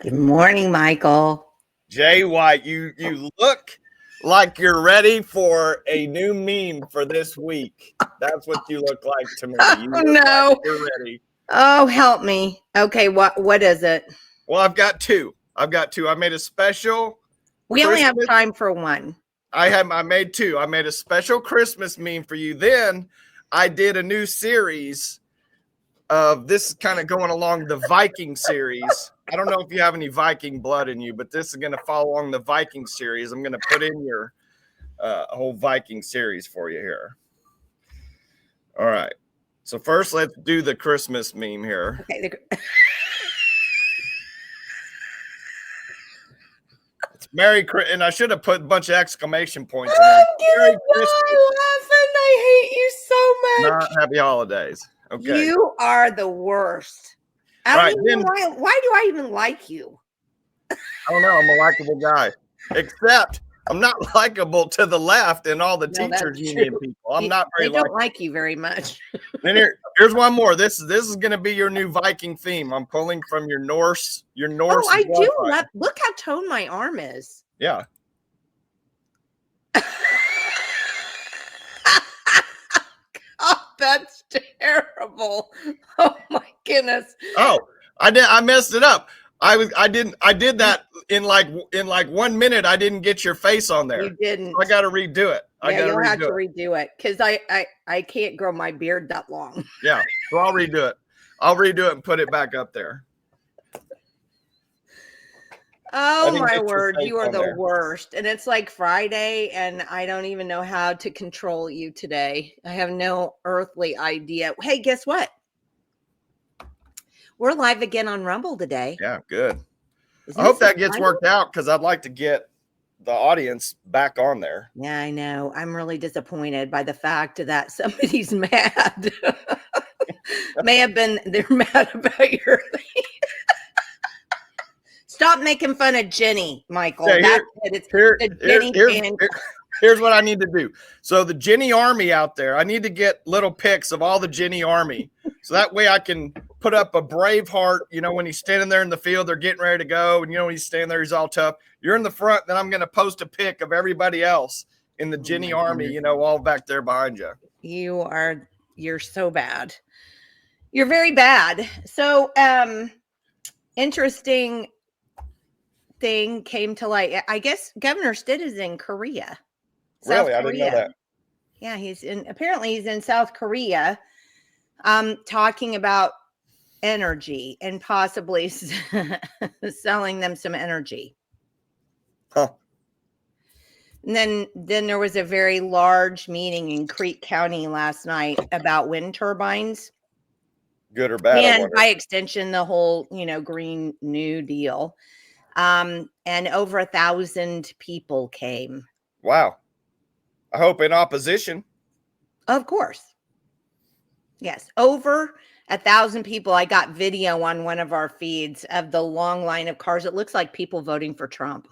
Good morning, Michael. Jay White, you look like you're ready for a new meme for this week. That's what you look like to me. Oh, no. Like you're ready. Oh, help me. Okay, what is it? Well, I've got two. I made a special. We only have time for one. I made two. I made a special Christmas meme for you. Then I did a new series of this is kind of going along the Viking series. I don't know if you have any Viking blood in you, but this is going to follow along the Viking series. I'm going to put in your whole Viking series for you here. All right. So first, let's do the Christmas meme here. Okay. It's Merry Christmas, and I should have put a bunch of exclamation points in there. Merry Christmas. I hate you so much. Not happy holidays. Okay. You are the worst. I don't know why do I even like you? I don't know. I'm a likable guy. Except I'm not likable to the left and all the teachers union people. I'm not very likable. They don't like you very much. Then here's one more. This is going to be your new Viking theme. I'm pulling from your Norse. Oh, I do love. Look how toned my arm is. Yeah. Oh, that's terrible. Oh my goodness. Oh, I messed it up. I did that in like 1 minute. I didn't get your face on there. You didn't. I got to redo it. You'll have to redo it because I can't grow my beard that long. Yeah, so I'll redo it. I'll redo it and put it back up there. Oh my word, you are the worst. And it's like Friday and I don't even know how to control you today. I have no earthly idea. Hey, guess what? We're live again on Rumble today. Yeah, good. I hope that gets worked out because I'd like to get the audience back on there. Yeah, I know. I'm really disappointed by the fact that somebody's mad. They're mad about your thing. stop making fun of Jenny, Michael. That's it. It's the Jenny here's what I need to do. So the Jenny Army out there, I need to get little pics of all the Jenny Army. So that way I can put up a Braveheart, when he's standing there in the field, they're getting ready to go. And, when he's standing there, he's all tough. You're in the front, then I'm going to post a pic of everybody else in the Jenny Army, all back there behind you. You're so bad. You're very bad. So, interesting thing came to light. I guess Governor Stitt is in Korea. Really? I didn't know that. Yeah, apparently he's in South Korea, talking about energy and possibly selling them some energy. Huh. And then there was a very large meeting in Creek County last night about wind turbines. Good or bad? And by extension, the whole, Green New Deal. And over 1,000 people came. Wow. I hope in opposition. Of course. Yes. Over 1,000 people. I got video on one of our feeds of the long line of cars. It looks like people voting for Trump.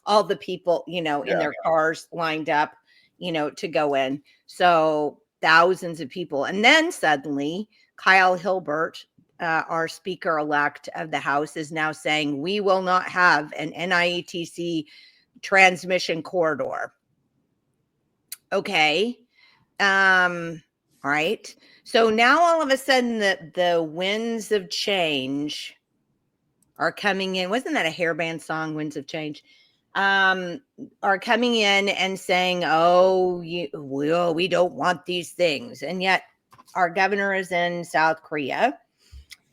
All the people, in their cars lined up, to go in. So thousands of people. And then suddenly Kyle Hilbert, our speaker-elect of the House, is now saying we will not have an NIETC transmission corridor. Okay. All right. So now all of a sudden the winds of change are coming in. Wasn't that a hairband song, Winds of Change? Are coming in and saying, we don't want these things. And yet our governor is in South Korea.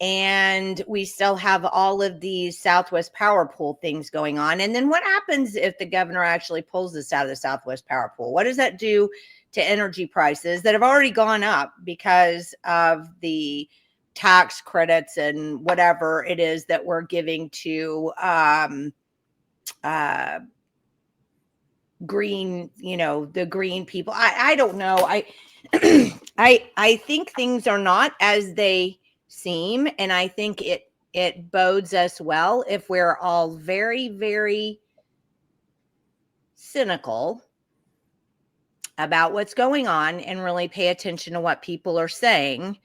And we still have all of these Southwest Power Pool things going on. And then what happens if the governor actually pulls this out of the Southwest Power Pool? What does that do to energy prices that have already gone up because of the tax credits and whatever it is that we're giving to green, the green people? I don't know. I think things are not as they seem, and I think it bodes us well if we're all very, very cynical about what's going on and really pay attention to what people are saying.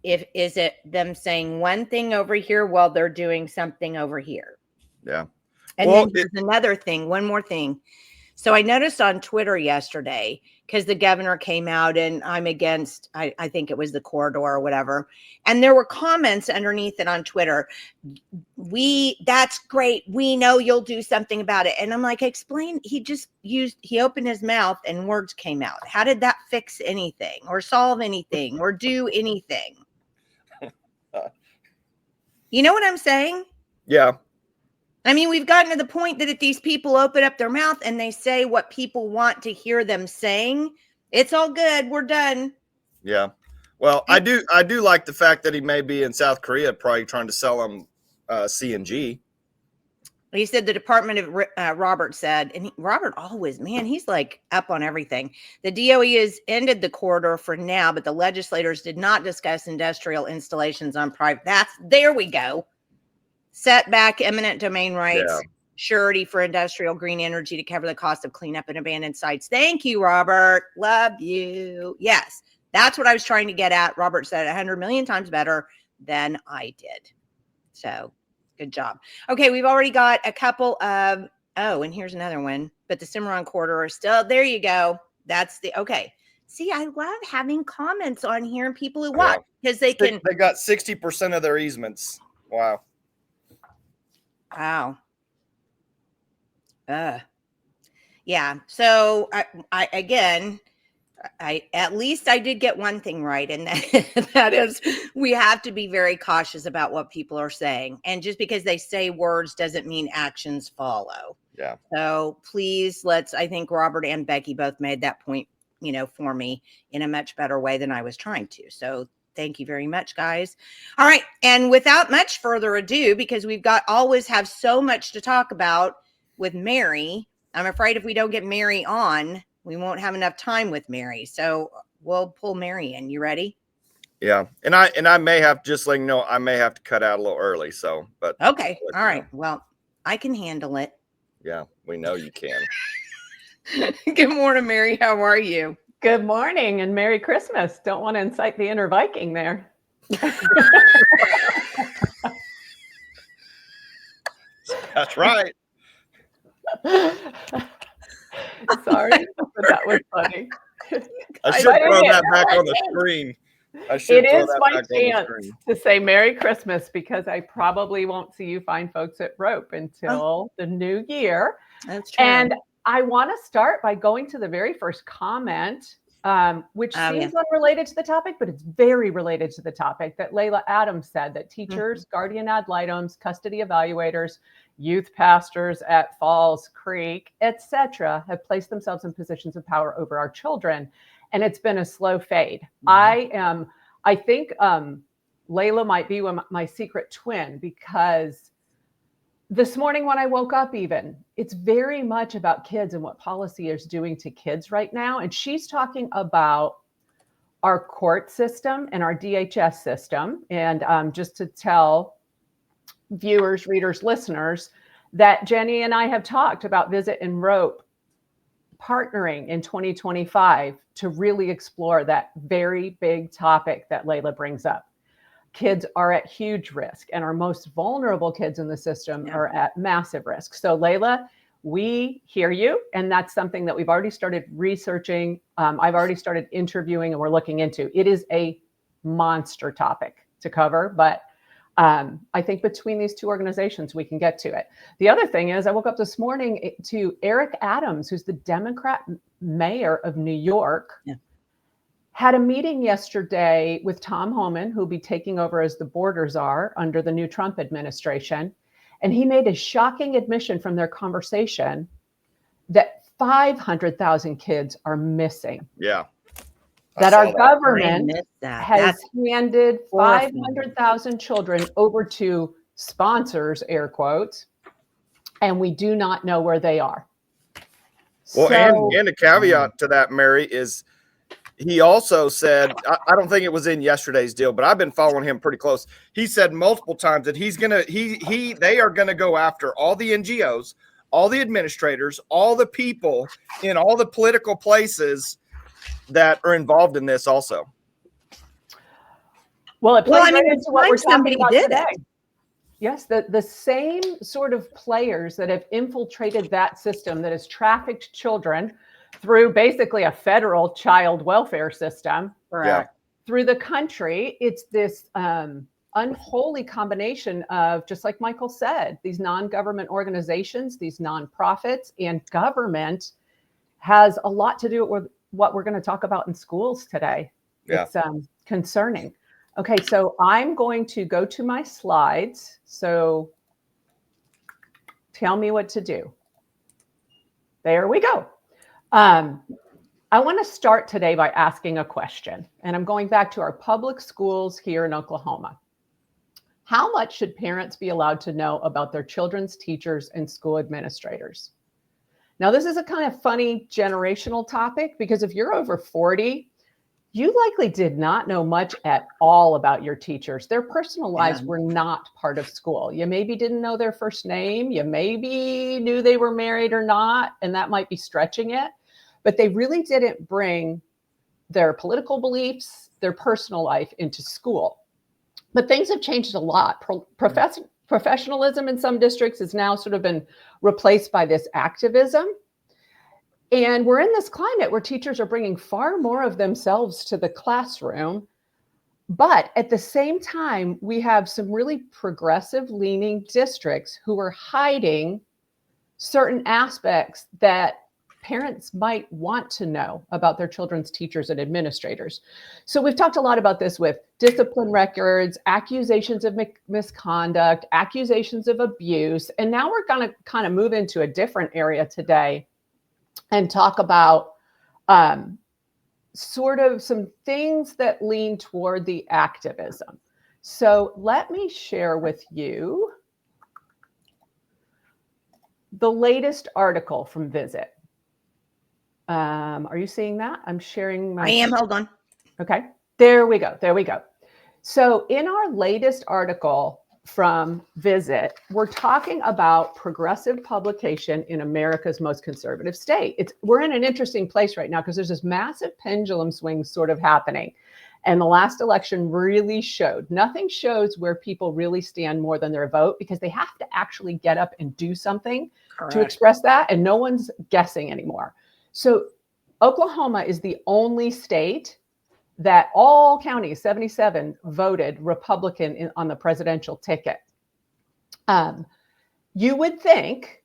Is it them saying one thing over here while they're doing something over here? Yeah. And then there's another thing, one more thing. So I noticed on Twitter yesterday, because the governor came out and I'm against, I think it was the corridor or whatever. And there were comments underneath it on Twitter. That's great. We know you'll do something about it. And I'm like, explain. He opened his mouth and words came out. How did that fix anything or solve anything or do anything? You know what I'm saying? Yeah. I mean, we've gotten to the point that if these people open up their mouth and they say what people want to hear them saying, it's all good. We're done. Yeah. Well, I do like the fact that he may be in South Korea, probably trying to sell them CNG. He said the Department of Robert said, and Robert always, man, he's like up on everything. The DOE has ended the corridor for now, but the legislators did not discuss industrial installations on private. There we go. Setback, eminent domain rights, surety for industrial green energy to cover the cost of cleanup and abandoned sites. Thank you, Robert. Love you. Yes, that's what I was trying to get at. Robert said 100 million times better than I did. So good job. Okay, we've already got a couple of, and here's another one. But the Cimarron corridor is still, there you go. That's okay. See, I love having comments on here and people who watch because they got 60% of their easements. Wow. Wow. Yeah. So I at least I did get one thing right. And that is we have to be very cautious about what people are saying. And just because they say words doesn't mean actions follow. Yeah. So please I think Robert and Becky both made that point, for me in a much better way than I was trying to. So thank you very much, guys. All right. And without much further ado, because we've always have so much to talk about with Mary, I'm afraid if we don't get Mary on, we won't have enough time with Mary. So we'll pull Mary in. You ready? Yeah. And I may have, just letting you know, I may have to cut out a little early. So, but Okay. let All you right. know. Well, I can handle it. Yeah, we know you can. Good morning, Mary. How are you? Good morning and Merry Christmas. Don't want to incite the inner Viking there. That's right. Sorry, but that was funny. I should But throw it is. that back on the screen. I It should throw is that my back on the chance screen. to say Merry Christmas because I probably won't see you fine folks at Rope until the new year. That's true. And I want to start by going to the very first comment, which seems unrelated to the topic, but it's very related to the topic that Layla Adams said that teachers, guardian ad litems, custody evaluators, youth pastors at Falls Creek, etc., have placed themselves in positions of power over our children. And it's been a slow fade. I think Layla might be my secret twin because this morning when I woke up, even, it's very much about kids and what policy is doing to kids right now. And she's talking about our court system and our DHS system. And just to tell viewers, readers, listeners, that Jenny and I have talked about Visit and Rope partnering in 2025 to really explore that very big topic that Layla brings up. Kids are at huge risk, and our most vulnerable kids in the system are at massive risk. So Layla, we hear you, and that's something that we've already started researching. I've already started interviewing, and we're looking into. It is a monster topic to cover, but I think between these two organizations, we can get to it. The other thing is I woke up this morning to Eric Adams, who's the Democrat mayor of New York, had a meeting yesterday with Tom Homan, who'll be taking over as the border czar under the new Trump administration. And he made a shocking admission from their conversation that 500,000 kids are missing. Yeah. That our government has handed horrifying. 500,000 children over to sponsors, air quotes, and we do not know where they are. Well, So, and a caveat to that, Mary, is he also said, I don't think it was in yesterday's deal, but I've been following him pretty close. He said multiple times that they are gonna go after all the NGOs, all the administrators, all the people in all the political places that are involved in this also. Well, it plays right into what we're talking about today. Yes, the same sort of players that have infiltrated that system that has trafficked children through basically a federal child welfare system through the country. It's this unholy combination of, just like Michael said, these non-government organizations, these nonprofits, and government has a lot to do with what we're going to talk about in schools today. It's concerning. Okay, so I'm going to go to my slides. So tell me what to do. There we go. I want to start today by asking a question, and I'm going back to our public schools here in Oklahoma. How much should parents be allowed to know about their children's teachers and school administrators? Now, this is a kind of funny generational topic because if you're over 40, you likely did not know much at all about your teachers. Their personal lives were not part of school. You maybe didn't know their first name. You maybe knew they were married or not, and that might be stretching it. But they really didn't bring their political beliefs, their personal life into school. But things have changed a lot. Professionalism in some districts has now sort of been replaced by this activism. And we're in this climate where teachers are bringing far more of themselves to the classroom. But at the same time, we have some really progressive leaning districts who are hiding certain aspects that parents might want to know about their children's teachers and administrators. So we've talked a lot about this with discipline records, accusations of misconduct, accusations of abuse. And now we're going to kind of move into a different area today and talk about sort of some things that lean toward the activism. So let me share with you the latest article from Visit. Are you seeing that? I'm sharing my... I am. Hold on. Okay. There we go. There we go. So in our latest article from Visit, we're talking about progressive publication in America's most conservative state. We're in an interesting place right now because there's this massive pendulum swing sort of happening. And the last election really showed. Nothing shows where people really stand more than their vote, because they have to actually get up and do something to express that. And no one's guessing anymore. So Oklahoma is the only state that all counties, 77, voted Republican on the presidential ticket. You would think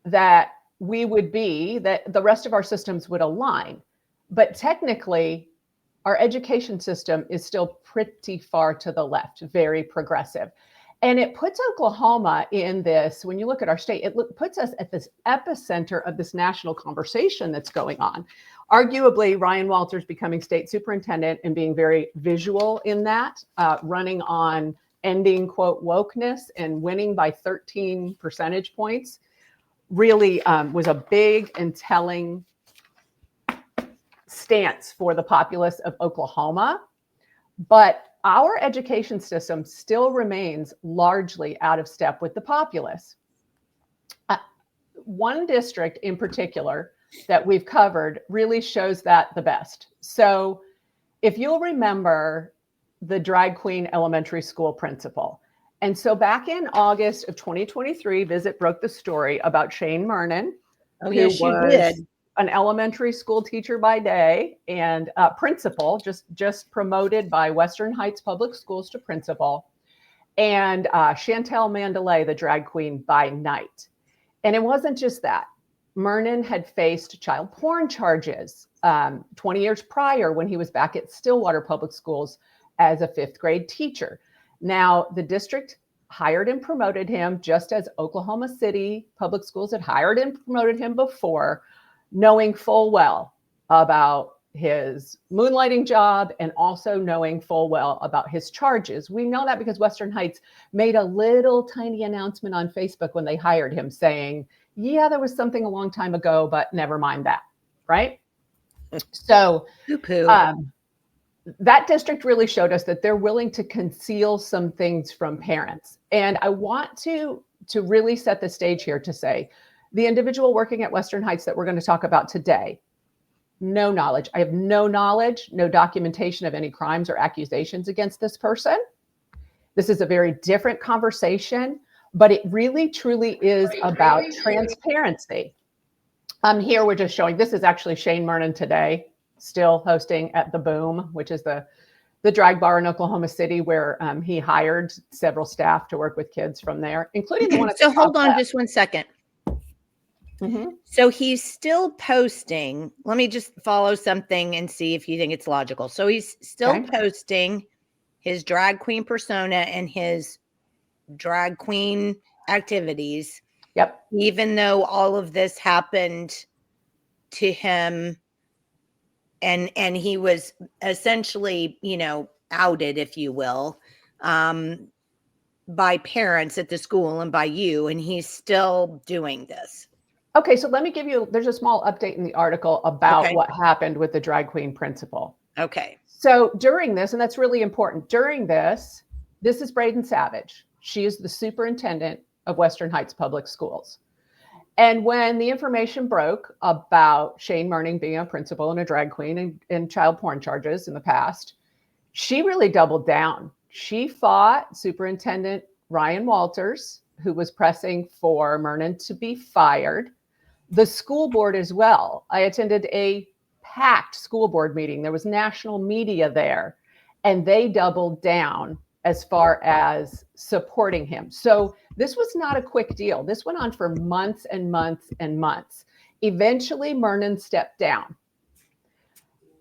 that that the rest of our systems would align, but technically our education system is still pretty far to the left, very progressive. And it puts Oklahoma in this, when you look at our state, it puts us at this epicenter of this national conversation that's going on. Arguably, Ryan Walters becoming state superintendent and being very visual in that, running on ending, quote, wokeness and winning by 13 percentage points, really was a big and telling stance for the populace of Oklahoma. But our education system still remains largely out of step with the populace. One district in particular that we've covered really shows that the best. So if you'll remember the drag queen elementary school principal. And so back in August of 2023, Visit broke the story about Shane Mernon, who was an elementary school teacher by day and principal, just promoted by Western Heights Public Schools to principal, and Chantel Mandalay, the drag queen, by night. And it wasn't just that. Mernon had faced child porn charges 20 years prior when he was back at Stillwater Public Schools as a 5th grade teacher. Now, the district hired and promoted him just as Oklahoma City Public Schools had hired and promoted him before, knowing full well about his moonlighting job and also knowing full well about his charges. We know that because Western Heights made a little tiny announcement on Facebook when they hired him saying, yeah, there was something a long time ago, but never mind that, right? So that district really showed us that they're willing to conceal some things from parents. And I want to really set the stage here to say, the individual working at Western Heights that we're going to talk about today, no knowledge. I have no knowledge, no documentation of any crimes or accusations against this person. This is a very different conversation, but it really truly is about transparency. Here we're just showing, this is actually Shane Mernon today, still hosting at the Boom, which is the drag bar in Oklahoma City, where he hired several staff to work with kids from there, including the one at the So hold on just one second. Mm-hmm. So he's still posting. Let me just follow something and see if you think it's logical. So he's still posting his drag queen persona and his drag queen activities. Yep. Even though all of this happened to him and he was essentially, outed, if you will, by parents at the school and by you, and he's still doing this. Okay, so let me give you, there's a small update in the article about what happened with the drag queen principal. Okay. So during this, and that's really important, during this is Braden Savage. She is the superintendent of Western Heights Public Schools. And when the information broke about Shane Mernon being a principal and a drag queen and child porn charges in the past, she really doubled down. She fought Superintendent Ryan Walters, who was pressing for Mernon to be fired. The school board as well. I attended a packed school board meeting. There was national media there, and they doubled down as far as supporting him. So this was not a quick deal. This went on for months and months and months. Eventually, Mernon stepped down.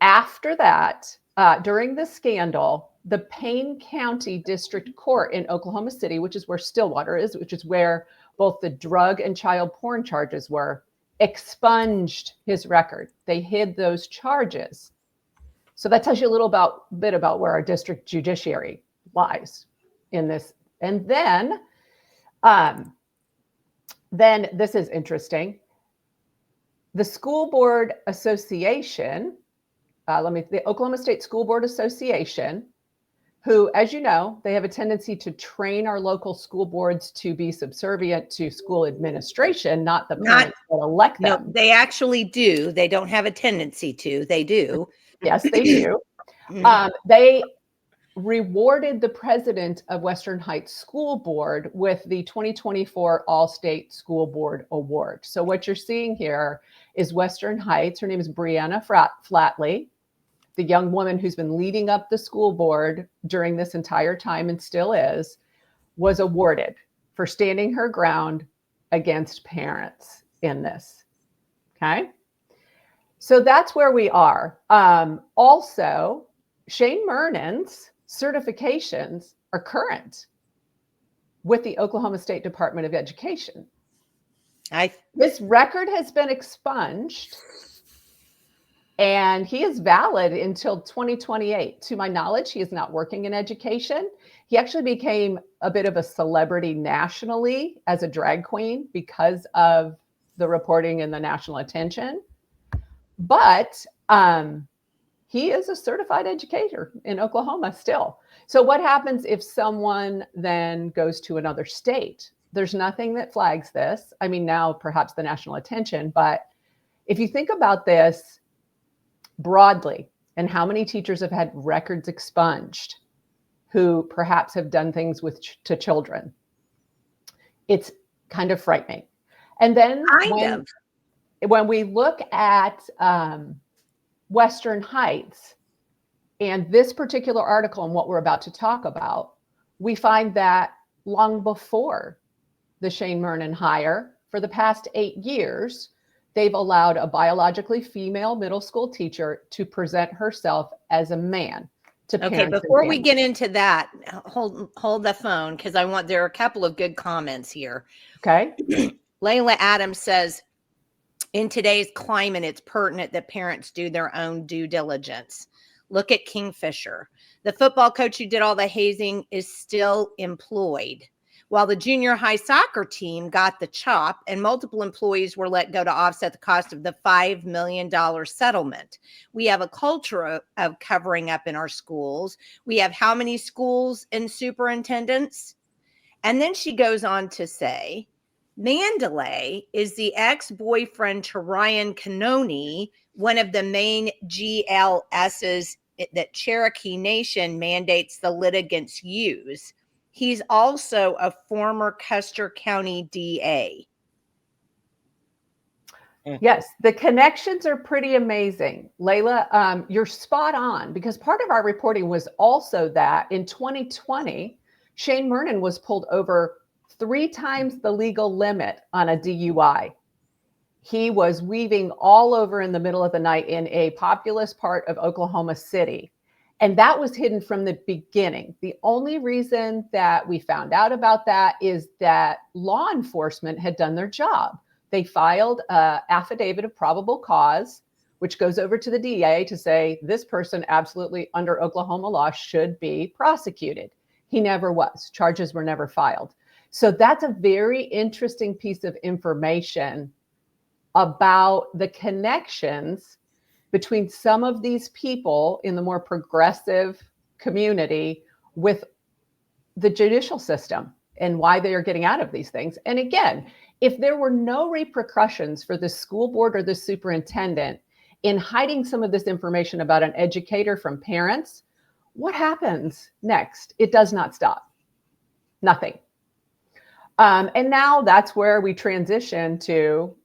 After that, during the scandal, the Payne County District Court in Oklahoma City, which is where Stillwater is, which is where both the drug and child porn charges were, expunged his record. They hid those charges. So that tells you a little bit about where our district judiciary lies in this. And then this is interesting. The School Board Association the Oklahoma State School Board Association, who, as you know, they have a tendency to train our local school boards to be subservient to school administration, not the parents that elect them. No, they actually do. They don't have a tendency to. They do. Yes, they do. They rewarded the president of Western Heights School Board with the 2024 All-State School Board Award. So what you're seeing here is Western Heights. Her name is Brianna Flatley, the young woman who's been leading up the school board during this entire time and still is, was awarded for standing her ground against parents in this. Okay. So that's where we are. Also, Shane Mernon's certifications are current with the Oklahoma State Department of Education. This record has been expunged and he is valid until 2028. To my knowledge, he is not working in education. He actually became a bit of a celebrity nationally as a drag queen because of the reporting and the national attention. But he is a certified educator in Oklahoma still. So what happens if someone then goes to another state? There's nothing that flags this. I mean, now perhaps the national attention, but if you think about this broadly and how many teachers have had records expunged who perhaps have done things to children, it's kind of frightening. And then when we look at Western Heights and this particular article and what we're about to talk about, we find that long before the Shane Mernon hire, for the past 8 years, they've allowed a biologically female middle school teacher to present herself as a man to parents. Okay, before we get into that, hold the phone because there are a couple of good comments here. Okay. Layla Adams says, in today's climate, it's pertinent that parents do their own due diligence. Look at Kingfisher. The football coach who did all the hazing is still employed, while the junior high soccer team got the chop and multiple employees were let go to offset the cost of the $5 million settlement. We have a culture of covering up in our schools. We have how many schools and superintendents? And then she goes on to say, Mandalay is the ex-boyfriend to Ryan Canoni, one of the main GLSs that Cherokee Nation mandates the litigants use. He's also a former Custer County DA. Yes, the connections are pretty amazing. Layla, you're spot on, because part of our reporting was also that in 2020, Shane Mernon was pulled over 3 times the legal limit on a DUI. He was weaving all over in the middle of the night in a populous part of Oklahoma City. And that was hidden from the beginning. The only reason that we found out about that is that law enforcement had done their job. They filed an affidavit of probable cause, which goes over to the DA to say this person absolutely under Oklahoma law should be prosecuted. He never was. Charges were never filed. So that's a very interesting piece of information about the connections between some of these people in the more progressive community with the judicial system and why they are getting out of these things. And again, if there were no repercussions for the school board or the superintendent in hiding some of this information about an educator from parents, what happens next? It does not stop. Nothing. And now that's where we transition to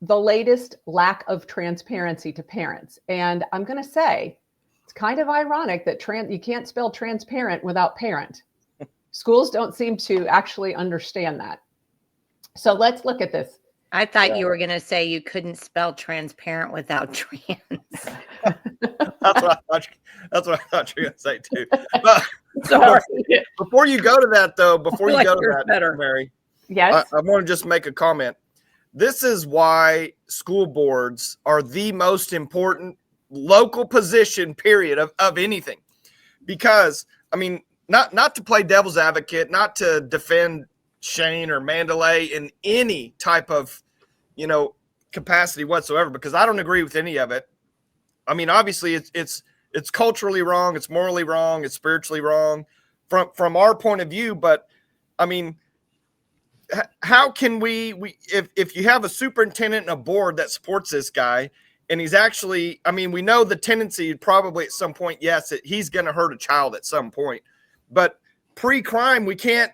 the latest lack of transparency to parents. And I'm going to say, it's kind of ironic that you can't spell transparent without parent. Schools don't seem to actually understand that. So let's look at this. I thought you were going to say you couldn't spell transparent without trans. That's what I thought you were going to say too. But, sorry. Before you go to that, though, Mary, yes, I want to just make a comment. This is why school boards are the most important local position, period, of anything. Because, I mean, not to play devil's advocate, not to defend Shane or Mandalay in any type of, capacity whatsoever, because I don't agree with any of it. I mean, obviously it's culturally wrong, it's morally wrong, it's spiritually wrong from our point of view. But I mean, how can we if you have a superintendent and a board that supports this guy, and he's actually, I mean, we know the tendency probably at some point, yes, he's going to hurt a child at some point, but pre-crime, we can't,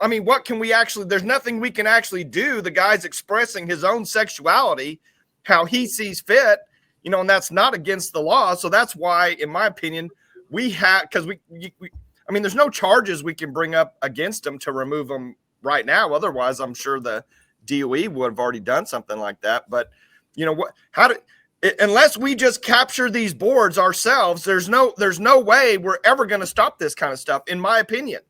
I mean, what can we actually, there's nothing we can actually do. The guy's expressing his own sexuality, how he sees fit, you know, and that's not against the law. So that's why, in my opinion, we have, because I mean, there's no charges we can bring up against him to remove him right now. Otherwise, I'm sure the DOE would have already done something like that. But, you know, unless we just capture these boards ourselves, there's no way we're ever going to stop this kind of stuff, in my opinion.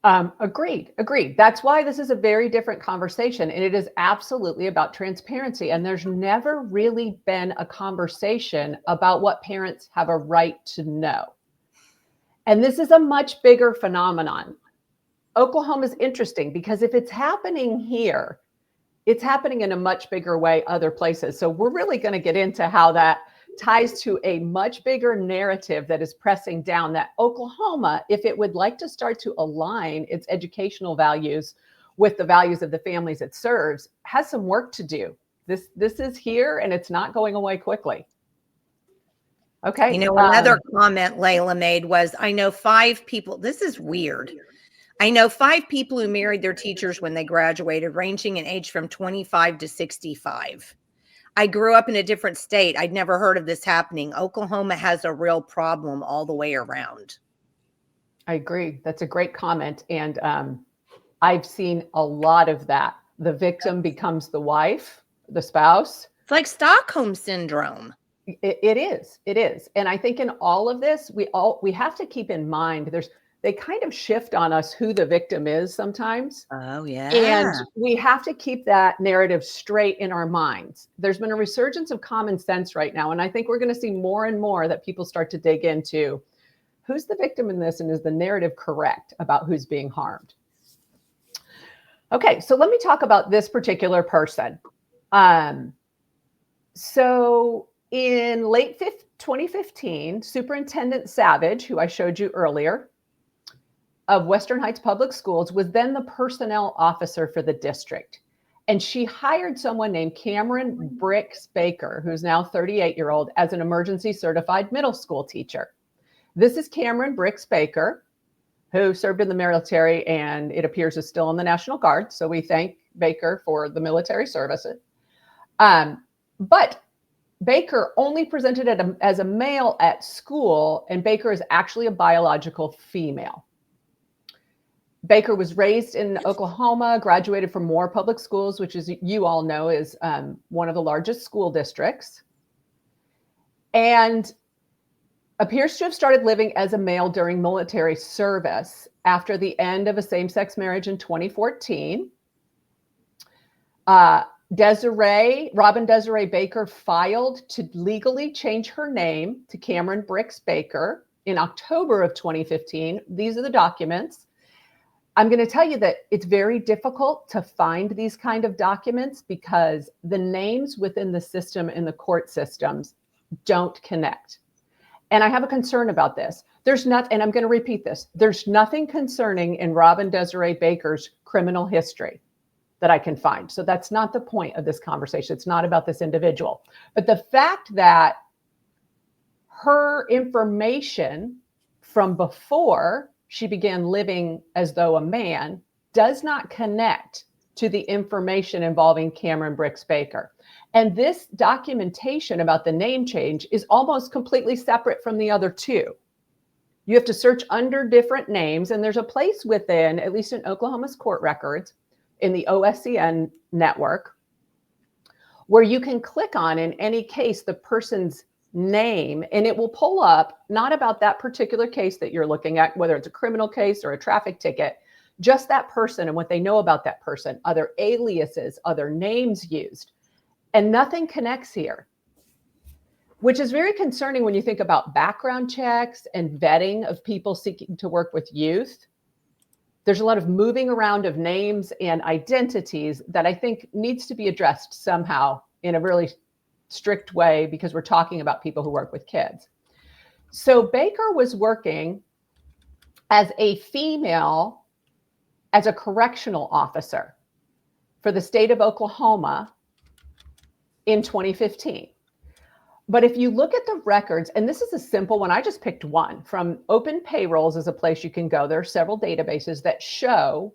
Agreed. That's why this is a very different conversation. And it is absolutely about transparency. And there's never really been a conversation about what parents have a right to know. And this is a much bigger phenomenon. Oklahoma is interesting because if it's happening here, it's happening in a much bigger way other places. So we're really going to get into how that ties to a much bigger narrative that is pressing down that Oklahoma, if it would like to start to align its educational values with the values of the families it serves, has some work to do. This is here and it's not going away quickly. Okay. You know, another comment Layla made was, I know 5 people, this is weird. I know 5 people who married their teachers when they graduated, ranging in age from 25 to 65. I grew up in a different state. I'd never heard of this happening. Oklahoma has a real problem all the way around. I agree. That's a great comment. And I've seen a lot of that. The victim becomes the wife, the spouse. It's like Stockholm syndrome. It is. And I think in all of this, we have to keep in mind they kind of shift on us who the victim is sometimes. Oh, yeah. And we have to keep that narrative straight in our minds. There's been a resurgence of common sense right now. And I think we're going to see more and more that people start to dig into who's the victim in this and is the narrative correct about who's being harmed. Okay, so let me talk about this particular person. So in late 2015, Superintendent Savage, who I showed you earlier, of Western Heights Public Schools, was then the personnel officer for the district. And she hired someone named Cameron Bricks Baker, who's now 38-year-old, as an emergency certified middle school teacher. This is Cameron Bricks Baker, who served in the military and it appears is still in the National Guard. So we thank Baker for the military services. But Baker only presented as a male at school, and Baker is actually a biological female. Baker was raised in Oklahoma, graduated from Moore Public Schools, which, as you all know, is one of the largest school districts, and appears to have started living as a male during military service after the end of a same-sex marriage in 2014. Robin Desiree Baker filed to legally change her name to Cameron Bricks Baker in October of 2015. These are the documents. I'm going to tell you that it's very difficult to find these kind of documents because the names within the system in the court systems don't connect. And I have a concern about this. And I'm going to repeat this. There's nothing concerning in Robin Desiree Baker's criminal history that I can find. So that's not the point of this conversation. It's not about this individual. But the fact that her information from before she began living as though a man does not connect to the information involving Cameron Bricks Baker. And this documentation about the name change is almost completely separate from the other two. You have to search under different names, and there's a place within, at least in Oklahoma's court records, in the OSCN network, where you can click on, in any case, the person's name, and it will pull up not about that particular case that you're looking at, whether it's a criminal case or a traffic ticket, just that person and what they know about that person, other aliases, other names used, and nothing connects here, which is very concerning when you think about background checks and vetting of people seeking to work with youth. There's a lot of moving around of names and identities that I think needs to be addressed somehow in a really strict way because we're talking about people who work with kids. So Baker was working as a female, as a correctional officer for the state of Oklahoma in 2015. But if you look at the records, and this is a simple one, I just picked one from Open Payrolls is a place you can go. There are several databases that show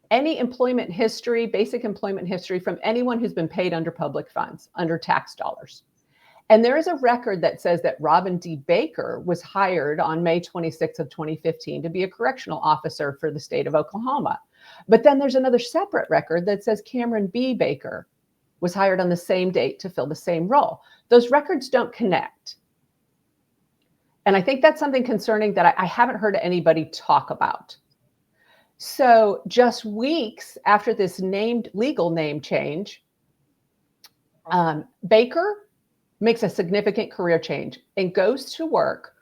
any employment history, basic employment history from anyone who's been paid under public funds, under tax dollars. And there is a record that says that Robin D. Baker was hired on May 26th of 2015 to be a correctional officer for the state of Oklahoma. But then there's another separate record that says Cameron B. Baker was hired on the same date to fill the same role. Those records don't connect. And I think that's something concerning that I haven't heard anybody talk about. So just weeks after this legal name change, Baker makes a significant career change and goes to work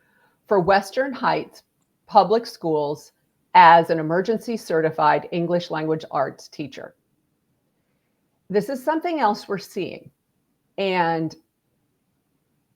for Western Heights Public Schools as an emergency certified English language arts teacher. This is something else we're seeing, and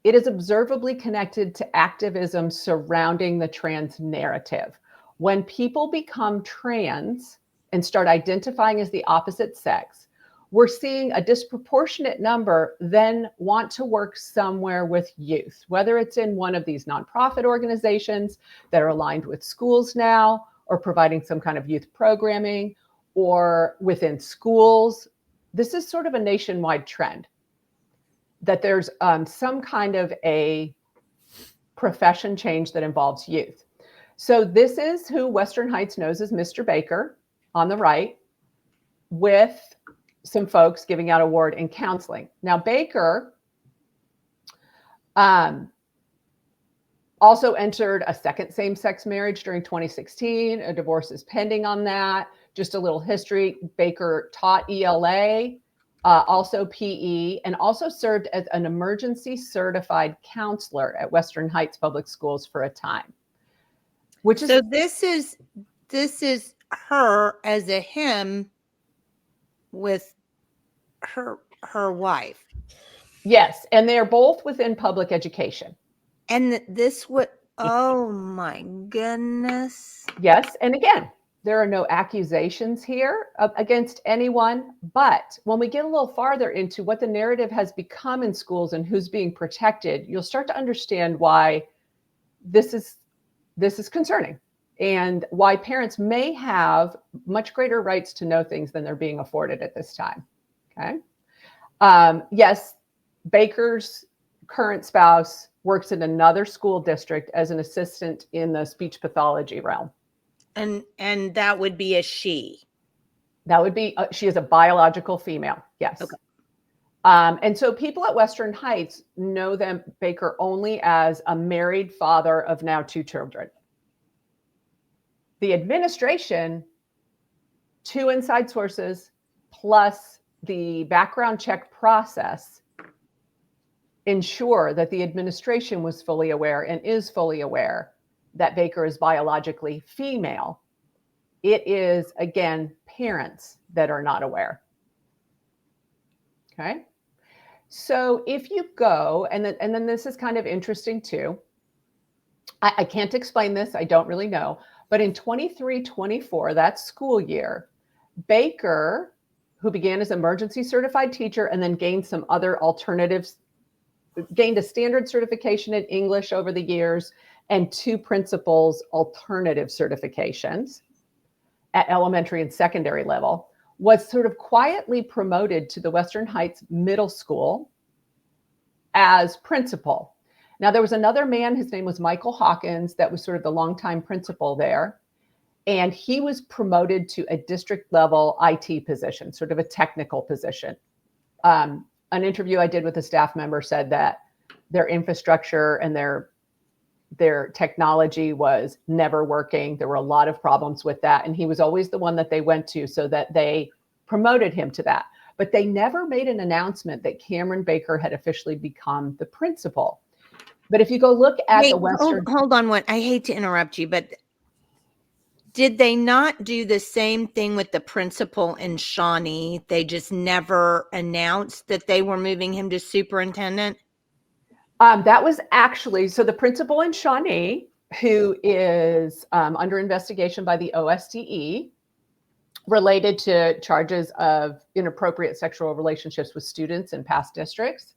it is observably connected to activism surrounding the trans narrative. When people become trans and start identifying as the opposite sex, we're seeing a disproportionate number then want to work somewhere with youth, whether it's in one of these nonprofit organizations that are aligned with schools now, or providing some kind of youth programming, or within schools. This is sort of a nationwide trend that there's some kind of a profession change that involves youth. So this is who Western Heights knows as Mr. Baker on the right, with some folks giving out award and counseling. Now, Baker also entered a second same-sex marriage during 2016. A divorce is pending on that. Just a little history. Baker taught ELA, also PE, and also served as an emergency certified counselor at Western Heights Public Schools for a time. Which is so this is her as a him with her wife. Yes, and they're both within public education. And this would, oh my goodness. Yes, and again, there are no accusations here against anyone, but when we get a little farther into what the narrative has become in schools and who's being protected, you'll start to understand why this is concerning, and why parents may have much greater rights to know things than they're being afforded at this time. Okay. Yes, Baker's current spouse works in another school district as an assistant in the speech pathology realm. And that would be a she. That would be, she is a biological female. Yes. Okay. And so people at Western Heights know Baker only as a married father of now 2 children. The administration, 2 inside sources, plus the background check process, ensure that the administration was fully aware and is fully aware that Baker is biologically female. It is, again, parents that are not aware. Okay. So if you go, and then this is kind of interesting too. I can't explain this. I don't really know. But in 23-24, that school year, Baker, who began as emergency certified teacher and then gained some other alternatives, gained a standard certification in English over the years and 2 principals alternative certifications at elementary and secondary level, was sort of quietly promoted to the Western Heights Middle School as principal. Now, there was another man, his name was Michael Hawkins, that was sort of the longtime principal there. And he was promoted to a district level IT position, sort of a technical position. An interview I did with a staff member said that their infrastructure and their technology was never working. There were a lot of problems with that. And he was always the one that they went to, so that they promoted him to that. But they never made an announcement that Cameron Baker had officially become the principal. But if you go look at the Western... Hold on one. I hate to interrupt you, but Did they not do the same thing with the principal in Shawnee? They just never announced that they were moving him to superintendent? That was actually, so the principal in Shawnee, who is under investigation by the OSTE, related to charges of inappropriate sexual relationships with students in past districts.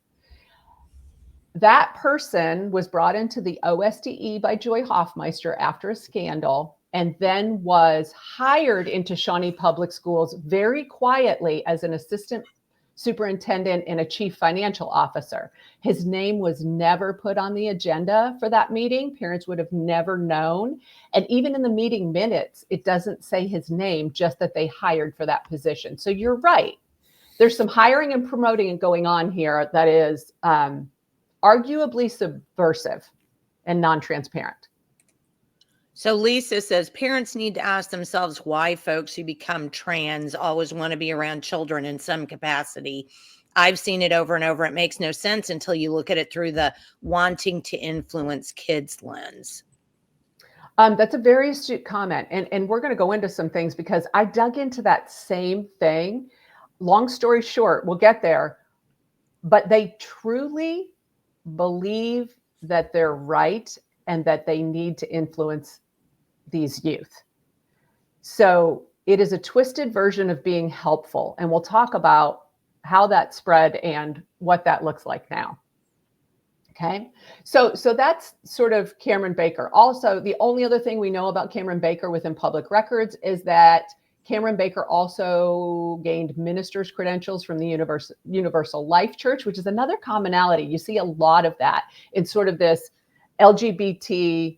That person was brought into the OSTE by Joy Hoffmeister after a scandal, and then was hired into Shawnee Public Schools very quietly as an assistant superintendent and a chief financial officer. His name was never put on the agenda for that meeting. Parents would have never known. And even in the meeting minutes, it doesn't say his name, just that they hired for that position. So you're right. There's some hiring and promoting going on here that is arguably subversive and non-transparent. So Lisa says parents need to ask themselves why folks who become trans always want to be around children in some capacity. I've seen it over and over. It makes no sense until you look at it through the wanting to influence kids lens. That's a very astute comment. And we're going to go into some things because I dug into that same thing. Long story short, we'll get there. But they truly believe that they're right and that they need to influence these youth. So it is a twisted version of being helpful. And we'll talk about how that spread and what that looks like now. Okay, so that's sort of Cameron Baker. Also, the only other thing we know about Cameron Baker within public records is that Cameron Baker also gained minister's credentials from the Universal Life Church, which is another commonality. You see a lot of that in sort of this LGBT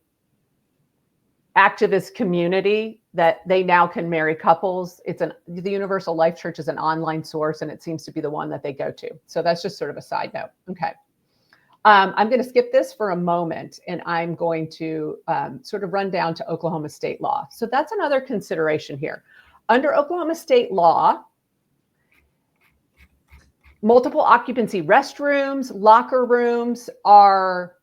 activist community, that they now can marry couples. The Universal Life Church is an online source, and it seems to be the one that they go to. So that's just sort of a side note. Okay. I'm going to skip this for a moment, and I'm going to sort of run down to Oklahoma state law. So that's another consideration here. Under Oklahoma state law, multiple occupancy restrooms, locker rooms are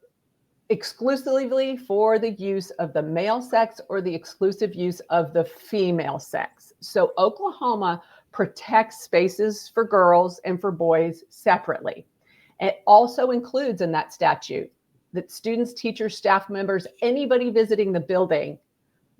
exclusively for the use of the male sex or the exclusive use of the female sex. So Oklahoma protects spaces for girls and for boys separately. It also includes in that statute that students, teachers, staff members, anybody visiting the building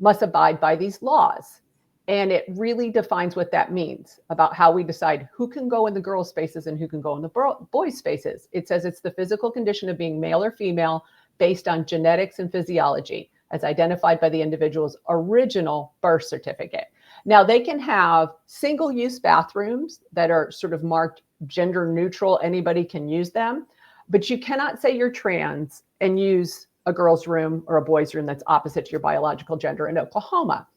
must abide by these laws. And it really defines what that means about how we decide who can go in the girls' spaces and who can go in the boys' spaces. It says it's the physical condition of being male or female based on genetics and physiology as identified by the individual's original birth certificate. Now, they can have single-use bathrooms that are sort of marked gender neutral. Anybody can use them, but you cannot say you're trans and use a girl's room or a boy's room that's opposite to your biological gender in Oklahoma.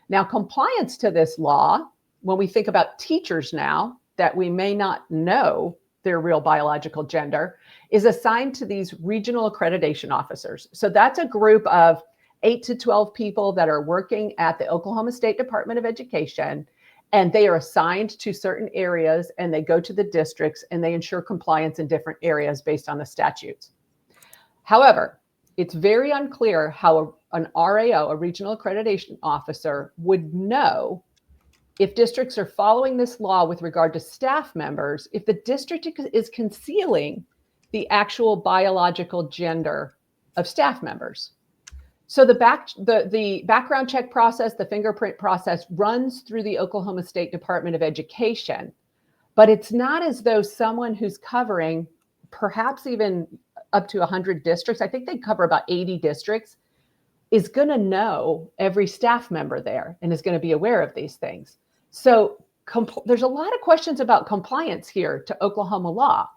Now, compliance to this law, when we think about teachers now that we may not know their real biological gender, is assigned to these regional accreditation officers. So that's a group of 8 to 12 people that are working at the Oklahoma State Department of Education, and they are assigned to certain areas, and they go to the districts and they ensure compliance in different areas based on the statutes. However, it's very unclear how an RAO, a regional accreditation officer, would know if districts are following this law with regard to staff members, if the district is concealing the actual biological gender of staff members. So the background check process, the fingerprint process runs through the Oklahoma State Department of Education, but it's not as though someone who's covering perhaps even up to 100 districts, I think they cover about 80 districts, is going to know every staff member there and is going to be aware of these things. So there's a lot of questions about compliance here to Oklahoma law.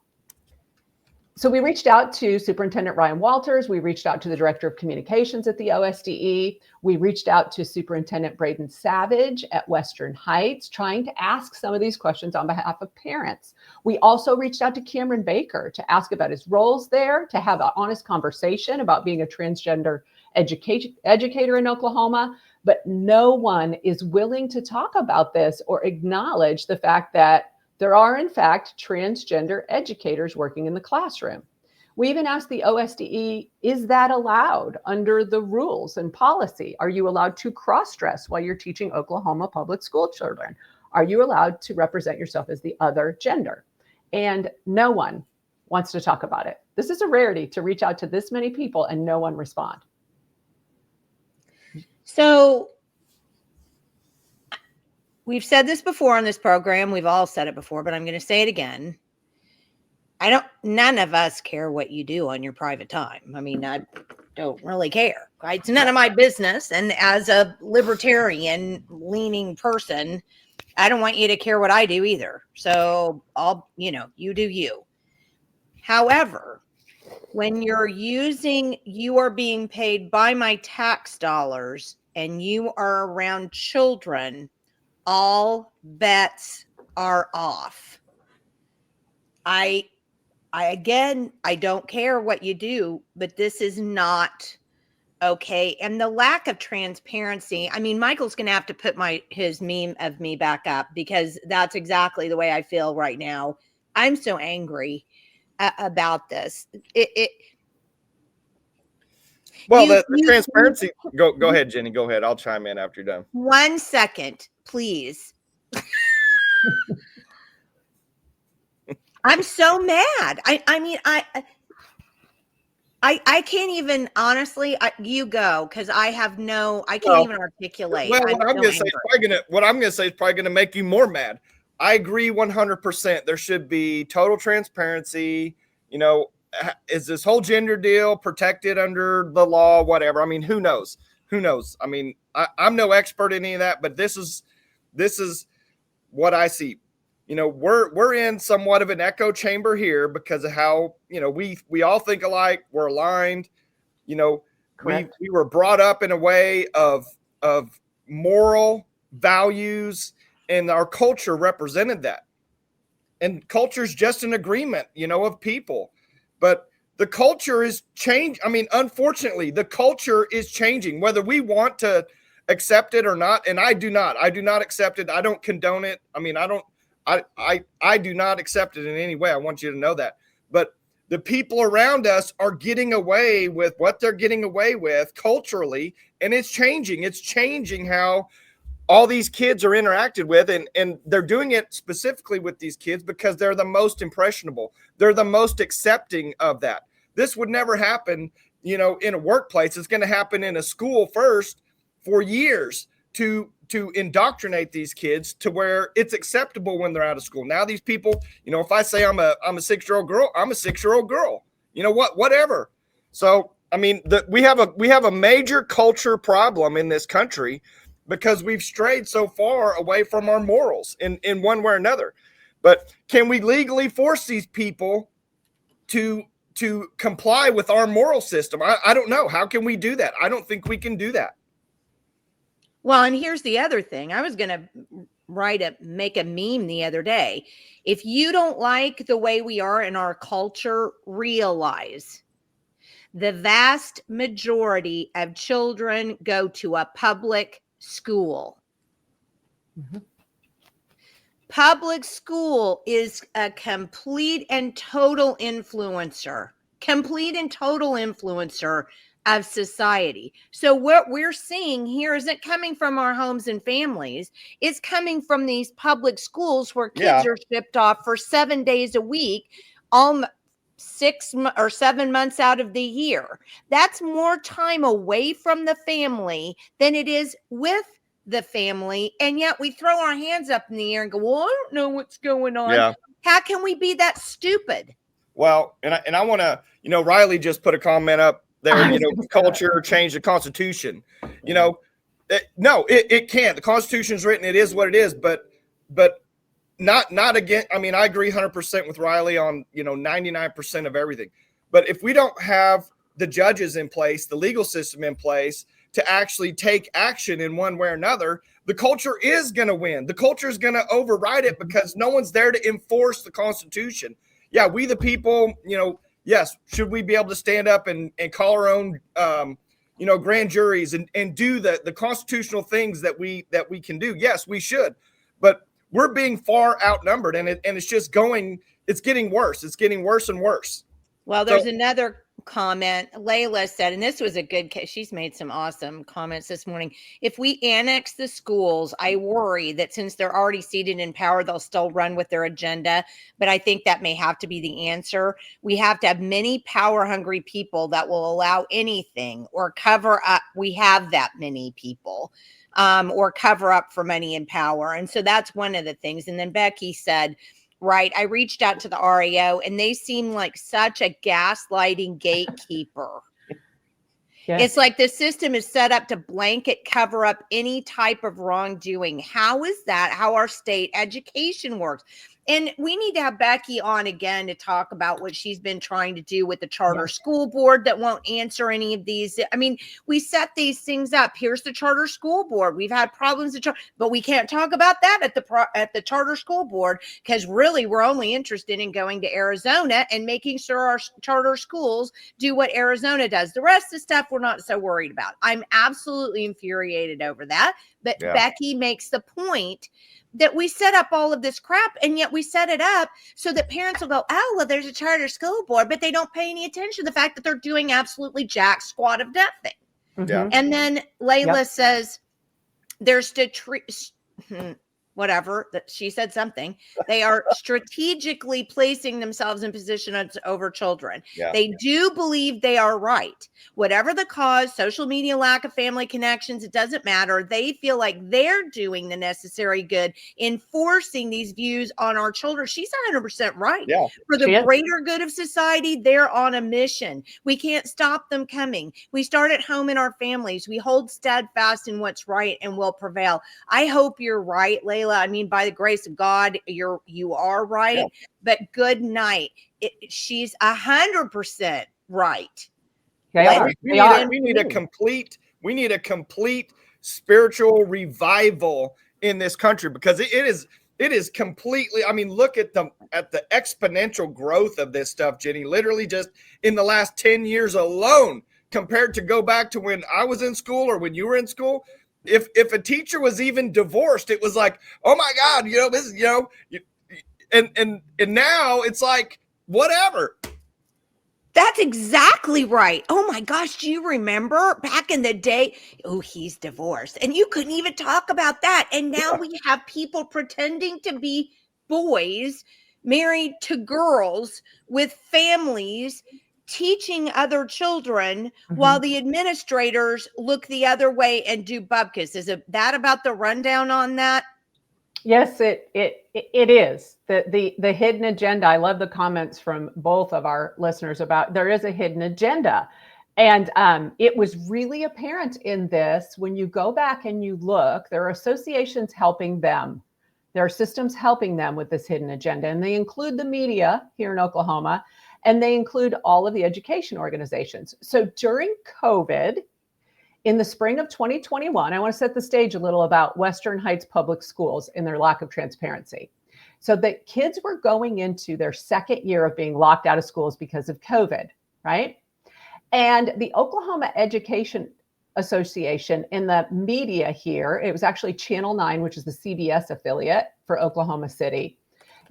So we reached out to Superintendent Ryan Walters. We reached out to the Director of Communications at the OSDE. We reached out to Superintendent Braden Savage at Western Heights, trying to ask some of these questions on behalf of parents. We also reached out to Cameron Baker to ask about his roles there, to have an honest conversation about being a transgender educator in Oklahoma, but no one is willing to talk about this or acknowledge the fact that there are, in fact, transgender educators working in the classroom. We even asked the OSDE, is that allowed under the rules and policy? Are you allowed to cross-dress while you're teaching Oklahoma public school children? Are you allowed to represent yourself as the other gender? And no one wants to talk about it. This is a rarity to reach out to this many people and no one respond. So we've said this before on this program. We've all said it before, but I'm going to say it again. None of us care what you do on your private time. I mean, I don't really care. It's none of my business. And as a libertarian leaning person, I don't want you to care what I do either. So you do you. However, when you are being paid by my tax dollars and you are around children, all bets are off. Again, I don't care what you do, but this is not okay. And the lack of transparency. I mean, Michael's going to have to put his meme of me back up because that's exactly the way I feel right now. I'm so angry about this. The transparency. Go ahead, Jenny. Go ahead. I'll chime in after you're done. 1 second, please. I'm so mad. I mean, I can't even, honestly, you go, because I can't even articulate. Well, what I'm going to say is probably going to make you more mad. I agree 100%. There should be total transparency. Is this whole gender deal protected under the law, whatever? I mean, who knows? I mean, I'm no expert in any of that, but this is what I see. We're in somewhat of an echo chamber here because of how, we all think alike. We're aligned. We were brought up in a way of moral values, and our culture represented that. And culture is just an agreement, of people. But the culture is changed. I mean, unfortunately, the culture is changing, whether we want to accept it or not. And I do not accept it. I don't condone it. I mean, I do not accept it in any way. I want you to know that. But the people around us are getting away with what they're getting away with culturally, and it's changing. It's changing how all these kids are interacted with, and they're doing it specifically with these kids because they're the most impressionable. They're the most accepting of that. This would never happen, in a workplace. It's going to happen in a school first for years to indoctrinate these kids to where it's acceptable when they're out of school. Now these people, if I say I'm a 6-year-old girl, I'm a 6-year-old girl. Whatever. So I mean, we have a major culture problem in this country because we've strayed so far away from our morals in one way or another. But can we legally force these people to comply with our moral system? I don't know. How can we do that? I don't think we can do that. Well, and here's the other thing. I was going to make a meme the other day. If you don't like the way we are in our culture, realize the vast majority of children go to a public school. Mm-hmm. Public school is a complete and total influencer of society. So what we're seeing here isn't coming from our homes and families. It's coming from these public schools where kids are shipped off for 7 days a week, 6 or 7 months out of the year. That's more time away from the family than it is with the family. And yet we throw our hands up in the air and go, well, I don't know what's going on. Yeah. How can we be that stupid? Well, and I want to, Riley just put a comment up there, culture change the Constitution. No, it can't. The Constitution's written, it is what it is, but not again. I mean, I agree 100% with Riley on, 99% of everything. But if we don't have the judges in place, the legal system in place to actually take action in one way or another, the culture is going to win. The culture is going to override it because no one's there to enforce the Constitution. Yeah, we the people, yes, should we be able to stand up and call our own, grand juries and do the constitutional things that we can do? Yes, we should. But we're being far outnumbered, and it's just getting worse. It's getting worse and worse. Well, there's another comment. Layla said, and this was a good case. She's made some awesome comments this morning. If we annex the schools, I worry that since they're already seated in power, they'll still run with their agenda. But I think that may have to be the answer. We have to have many power hungry people that will allow anything or cover up. We have that many people. Or cover up for money and power. And so that's one of the things. And then Becky said, right, I reached out to the RAO and they seem like such a gaslighting gatekeeper. Yes. It's like the system is set up to blanket cover up any type of wrongdoing. How is that how our state education works? And we need to have Becky on again to talk about what she's been trying to do with the charter school board that won't answer any of these. I mean, we set these things up. Here's the charter school board. We've had problems, but we can't talk about that at the charter school board because really we're only interested in going to Arizona and making sure our charter schools do what Arizona does. The rest of the stuff we're not so worried about. I'm absolutely infuriated over that. But Becky makes the point that we set up all of this crap, and yet we set it up so that parents will go, oh, well, there's a charter school board, but they don't pay any attention to the fact that they're doing absolutely jack squat of nothing. Mm-hmm. And then Layla says there's whatever, that she said something. They are strategically placing themselves in positions over children. Yeah. They do believe they are right. Whatever the cause, social media, lack of family connections, it doesn't matter. They feel like they're doing the necessary good in forcing these views on our children. She's 100% right. Yeah. For the greater good of society, they're on a mission. We can't stop them coming. We start at home in our families. We hold steadfast in what's right and will prevail. I hope you're right, Layla. I mean, by the grace of God, you are right. But good night. She's 100% right. We need a complete spiritual revival in this country because it is completely. I mean, look at the exponential growth of this stuff, Jenny. Literally, just in the last 10 years alone, compared to go back to when I was in school or when you were in school. If a teacher was even divorced, it was like, oh my God, this is, and now it's like, whatever. That's exactly right. Oh my gosh, do you remember back in the day? Oh, he's divorced. And you couldn't even talk about that. And now we have people pretending to be boys married to girls with families teaching other children while the administrators look the other way and do bupkis. Is that about the rundown on that? Yes, it is. The hidden agenda. I love the comments from both of our listeners about there is a hidden agenda. And it was really apparent in this when you go back and you look, there are associations helping them. There are systems helping them with this hidden agenda. And they include the media here in Oklahoma. And they include all of the education organizations. So during COVID, in the spring of 2021, I want to set the stage a little about Western Heights Public Schools and their lack of transparency. So the kids were going into their second year of being locked out of schools because of COVID, right? And the Oklahoma Education Association in the media here, it was actually Channel 9, which is the CBS affiliate for Oklahoma City,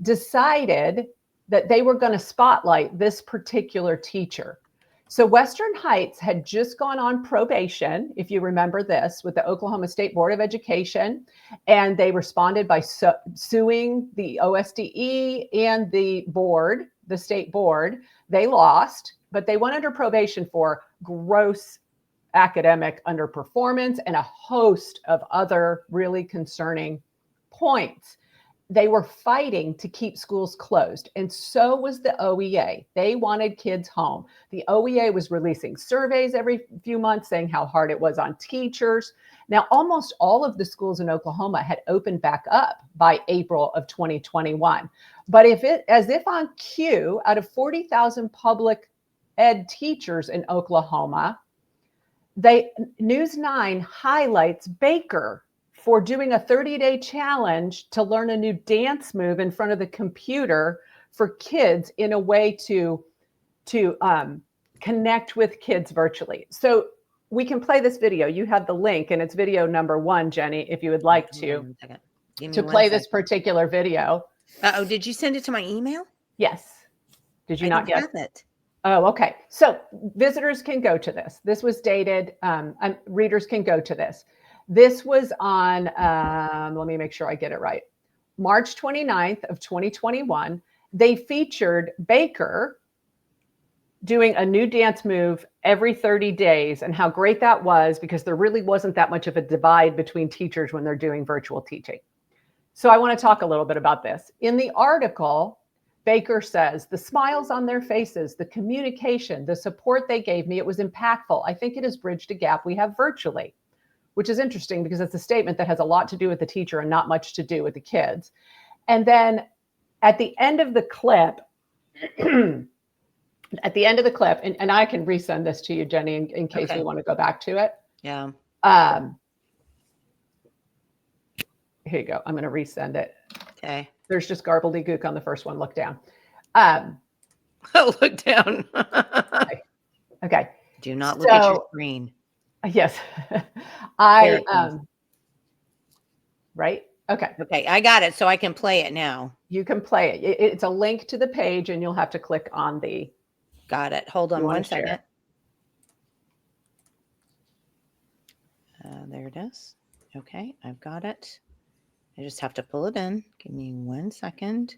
decided that they were going to spotlight this particular teacher. So Western Heights had just gone on probation, if you remember this, with the Oklahoma State Board of Education, and they responded by suing the OSDE and the board, the state board. They lost, but they went under probation for gross academic underperformance and a host of other really concerning points. They were fighting to keep schools closed, and so was the OEA. They wanted kids home. The OEA was releasing surveys every few months saying how hard it was on teachers. Now, almost all of the schools in Oklahoma had opened back up by April of 2021. But as if on cue, out of 40,000 public ed teachers in Oklahoma, News 9 highlights Baker for doing a 30-day challenge to learn a new dance move in front of the computer for kids in a way to connect with kids virtually. So we can play this video. You have the link, and it's video number 1, Jenny, if you would like to play this particular video. Uh-oh, did you send it to my email? Yes. Did you not get it? Oh, okay. So visitors can go to this. This was dated, readers can go to this. This was on, let me make sure I get it right. March 29th of 2021. They featured Baker doing a new dance move every 30 days and how great that was, because there really wasn't that much of a divide between teachers when they're doing virtual teaching. So I want to talk a little bit about this. In the article, Baker says, the smiles on their faces, the communication, the support they gave me, it was impactful. I think it has bridged a gap we have virtually, which is interesting because it's a statement that has a lot to do with the teacher and not much to do with the kids. And then at the end of the clip, and I can resend this to you, Jenny, in case we want to go back to it. Yeah. Here you go. I'm going to resend it. Okay. There's just gobbledygook on the first one. Look down. Oh, look down. Okay. Do not look at your screen. Yes. Right? Okay. Okay, I got it. So I can play it now. You can play it. It's a link to the page and you'll have to click on the. Got it. Hold on one second. There it is. Okay, I've got it. I just have to pull it in. Give me 1 second.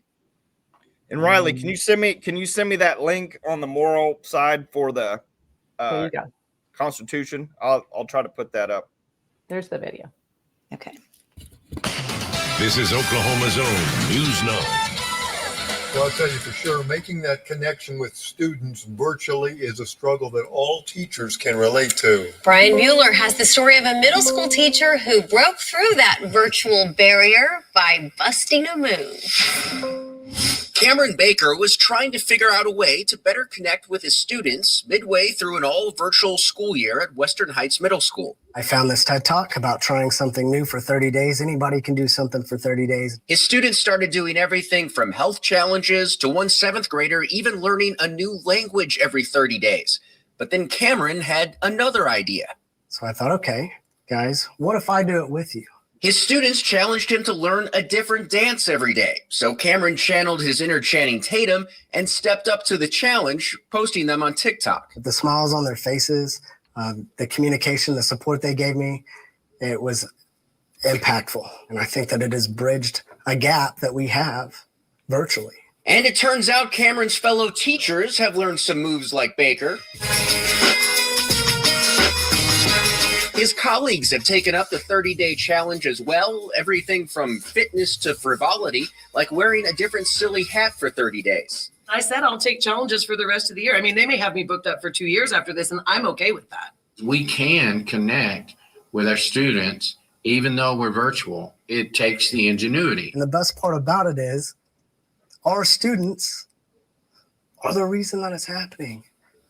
And Riley, can you send me that link on the moral side for the there you go. Constitution? I'll try to put that up. There's the video. Okay. This is Oklahoma's own News 9. Well, I'll tell you for sure, making that connection with students virtually is a struggle that all teachers can relate to. Brian Mueller has the story of a middle school teacher who broke through that virtual barrier by busting a move. Cameron Baker was trying to figure out a way to better connect with his students midway through an all-virtual school year at Western Heights Middle School. I found this TED Talk about trying something new for 30 days. Anybody can do something for 30 days. His students started doing everything from health challenges to one 7th grader even learning a new language every 30 days. But then Cameron had another idea. So I thought, okay, guys, what if I do it with you? His students challenged him to learn a different dance every day. So Cameron channeled his inner Channing Tatum and stepped up to the challenge, posting them on TikTok. The smiles on their faces, the communication, the support they gave me, it was impactful. And I think that it has bridged a gap that we have virtually. And it turns out Cameron's fellow teachers have learned some moves like Baker. His colleagues have taken up the 30-day challenge as well, everything from fitness to frivolity, like wearing a different silly hat for 30 days. I said I'll take challenges for the rest of the year. I mean, they may have me booked up for 2 years after this, and I'm okay with that. We can connect with our students, even though we're virtual. It takes the ingenuity. And the best part about it is our students are the reason that it's happening.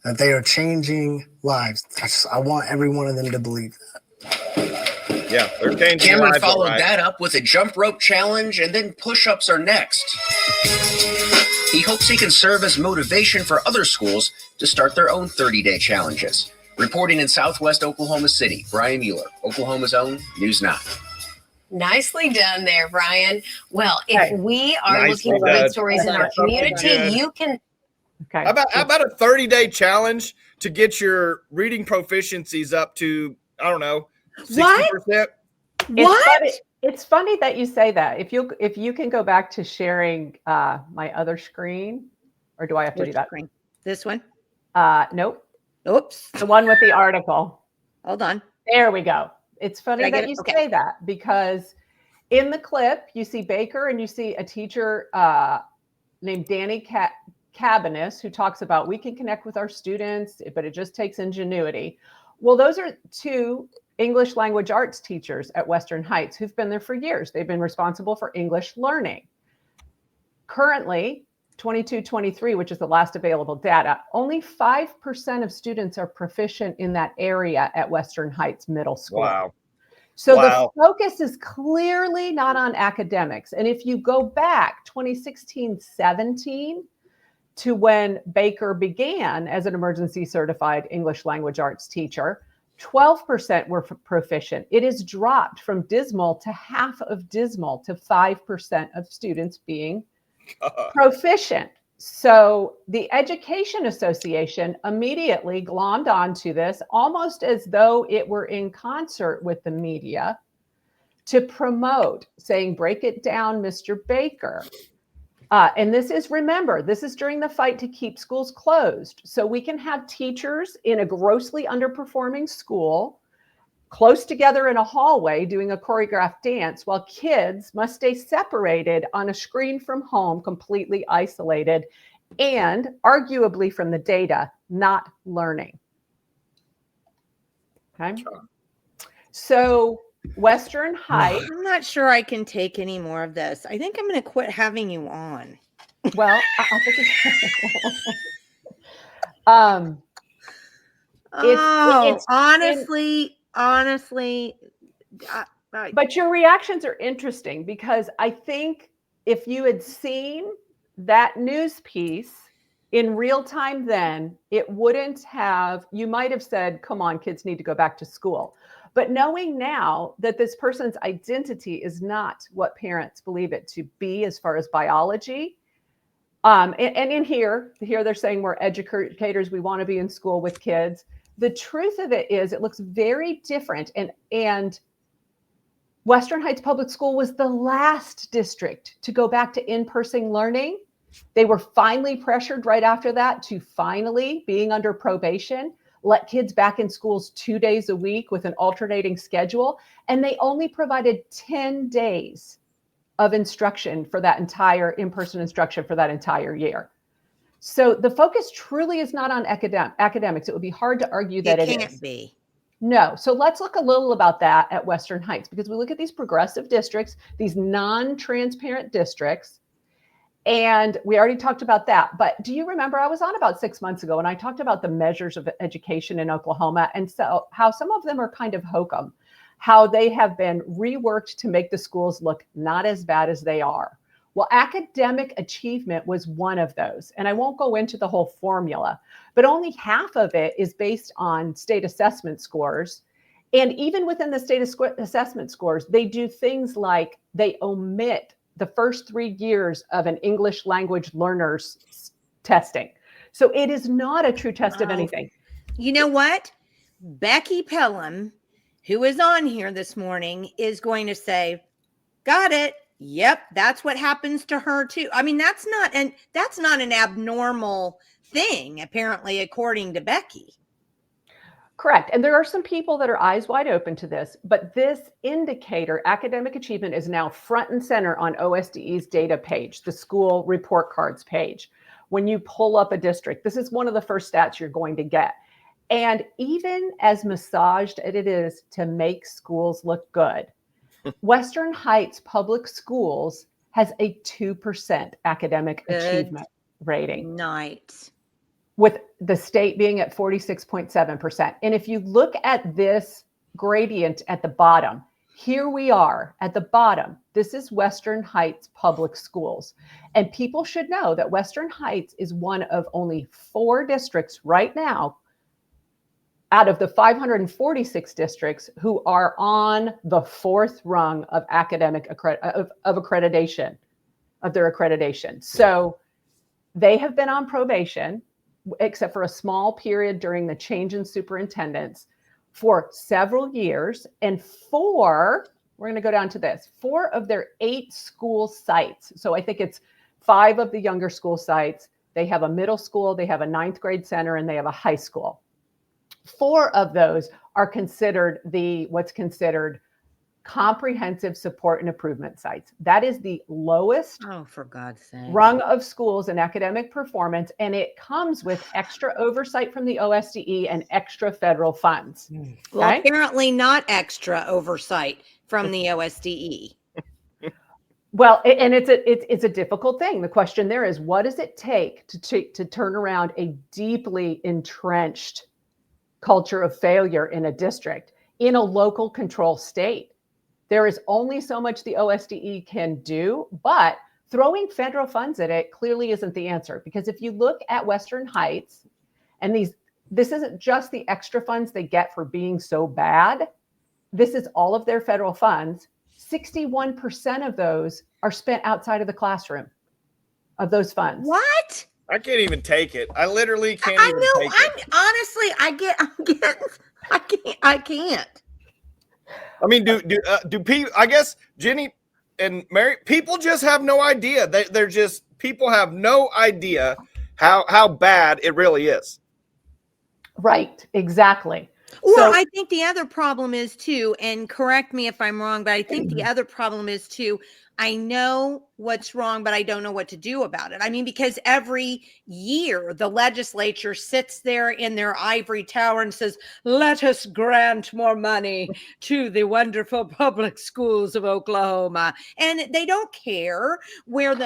That they are changing lives. I want every one of them to believe that. Yeah, they're changing Cameron lives. Followed that up with a jump rope challenge, and then push-ups are next. He hopes he can serve as motivation for other schools to start their own 30-day challenges. Reporting in Southwest Oklahoma City, Brian Mueller, Oklahoma's own News 9. Nicely done there, Brian. Well, if we are looking for good stories in our community, you can. Okay. How about a 30-day challenge to get your reading proficiencies up to, I don't know, 60%? What? It's funny that you say that. If you can go back to sharing my other screen, or do I have to do that? Screen? This one? Nope. Oops. The one with the article. Hold on. There we go. It's funny that you Okay. say that, because in the clip, you see Baker and you see a teacher named Danny Cabanis, who talks about we can connect with our students, but it just takes ingenuity. Well, those are two English language arts teachers at Western Heights who've been there for years. They've been responsible for English learning. Currently, 22-23, which is the last available data, only 5% of students are proficient in that area at Western Heights Middle School. Wow. So the focus is clearly not on academics. And if you go back 2016-17 to when Baker began as an emergency certified English language arts teacher, 12% were proficient. It has dropped from dismal to half of dismal to 5% of students being proficient. So the Education Association immediately glommed onto this, almost as though it were in concert with the media, to promote, saying, break it down, Mr. Baker. And this is, remember, this is during the fight to keep schools closed. So we can have teachers in a grossly underperforming school close together in a hallway doing a choreographed dance while kids must stay separated on a screen from home, completely isolated, and arguably from the data, not learning. Okay. So Western Heights. I'm not sure I can take any more of this. I think I'm going to quit having you on. Well, I think it's honestly, but your reactions are interesting, because I think if you had seen that news piece in real time, then it wouldn't have, you might have said, come on, kids need to go back to school. But knowing now that this person's identity is not what parents believe it to be as far as biology, and in here they're saying we're educators, we want to be in school with kids. The truth of it is it looks very different. And Western Heights Public School was the last district to go back to in-person learning. They were finally pressured right after that to finally, being under probation, let kids back in schools 2 days a week with an alternating schedule. And they only provided 10 days of instruction for that entire in-person instruction for that entire year. So the focus truly is not on academics. It would be hard to argue that it can't be. No. So let's look a little about that at Western Heights, because we look at these progressive districts, these non-transparent districts, and we already talked about that. But do you remember, I was on about 6 months ago and I talked about the measures of education in Oklahoma, and so how some of them are kind of hokum, how they have been reworked to make the schools look not as bad as they are. Well, academic achievement was one of those. And I won't go into the whole formula, but only half of it is based on state assessment scores. And even within the state assessment scores, they do things like they omit the first 3 years of an English language learner's testing. So it is not a true test of anything. You know what? Becky Pelham, who is on here this morning, is going to say, got it. Yep, that's what happens to her too. I mean, that's not an abnormal thing, apparently, according to Becky. Correct. And there are some people that are eyes wide open to this, but this indicator, academic achievement, is now front and center on OSDE's data page, the school report cards page. When you pull up a district, this is one of the first stats you're going to get. And even as massaged as it is to make schools look good, Western Heights Public Schools has a 2% academic achievement rating. Night. With the state being at 46.7%. And if you look at this gradient at the bottom, here we are at the bottom. This is Western Heights Public Schools. And people should know that Western Heights is one of only 4 districts right now out of the 546 districts who are on the 4th rung of academic accreditation, of their accreditation. So they have been on probation, except for a small period during the change in superintendents, for several years. And 4, we're going to go down to this, 4 of their 8 school sites. So I think it's 5 of the younger school sites. They have a middle school, they have a 9th grade center, and they have a high school. 4 of those are considered what's considered comprehensive support and improvement sites. That is the lowest, for God's sake, rung of schools in academic performance, and it comes with extra oversight from the OSDE and extra federal funds. Well, apparently not extra oversight from the OSDE. Well, and it's a difficult thing. The question there is, what does it take to turn around a deeply entrenched culture of failure in a district, in a local control state? There is only so much the OSDE can do, but throwing federal funds at it clearly isn't the answer. Because if you look at Western Heights, and this isn't just the extra funds they get for being so bad, this is all of their federal funds. 61% of those are spent outside of the classroom, of those funds. What? I can't even take it. I literally can't I even know. take it. I can't. I mean, do people? I guess Jenny and Mary, people just have no idea. They're just people have no idea how bad it really is. Right. Exactly. Or So I think the other problem is too, and correct me if I'm wrong, but I think the other problem is too, I know what's wrong, but I don't know what to do about it. I mean, because every year the legislature sits there in their ivory tower and says, let us grant more money to the wonderful public schools of Oklahoma. And they don't care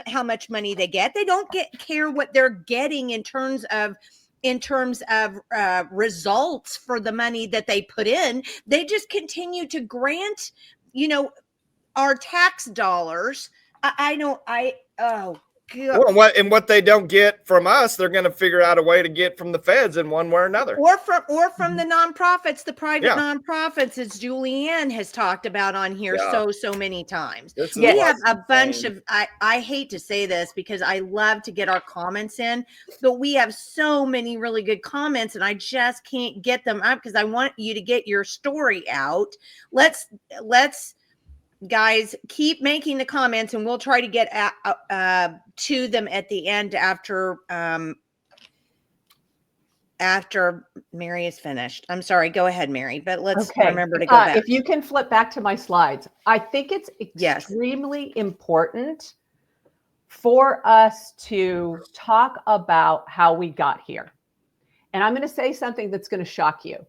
how much money they get. They don't care what they're getting in terms of results for the money that they put in. They just continue to grant, our tax dollars. Oh God. Well, what they don't get from us, they're going to figure out a way to get from the feds in one way or another, or from the nonprofits, the private Yeah. nonprofits, as Julianne has talked about on here Yeah. so many times. This is We have a insane. bunch of, I hate to say this because I love to get our comments in, but we have so many really good comments and I just can't get them up because I want you to get your story out. Let's guys keep making the comments and we'll try to get to them at the end after Mary is finished. I'm sorry, go ahead, Mary, but let's remember to go back. If you can flip back to my slides, I think it's extremely important for us to talk about how we got here. And I'm going to say something that's going to shock you.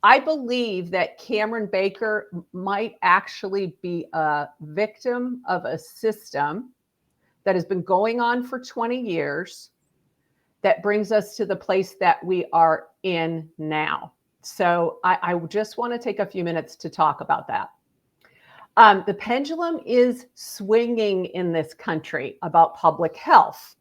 I believe that Cameron Baker might actually be a victim of a system that has been going on for 20 years that brings us to the place that we are in now. So I just want to take a few minutes to talk about that. The pendulum is swinging in this country about public health.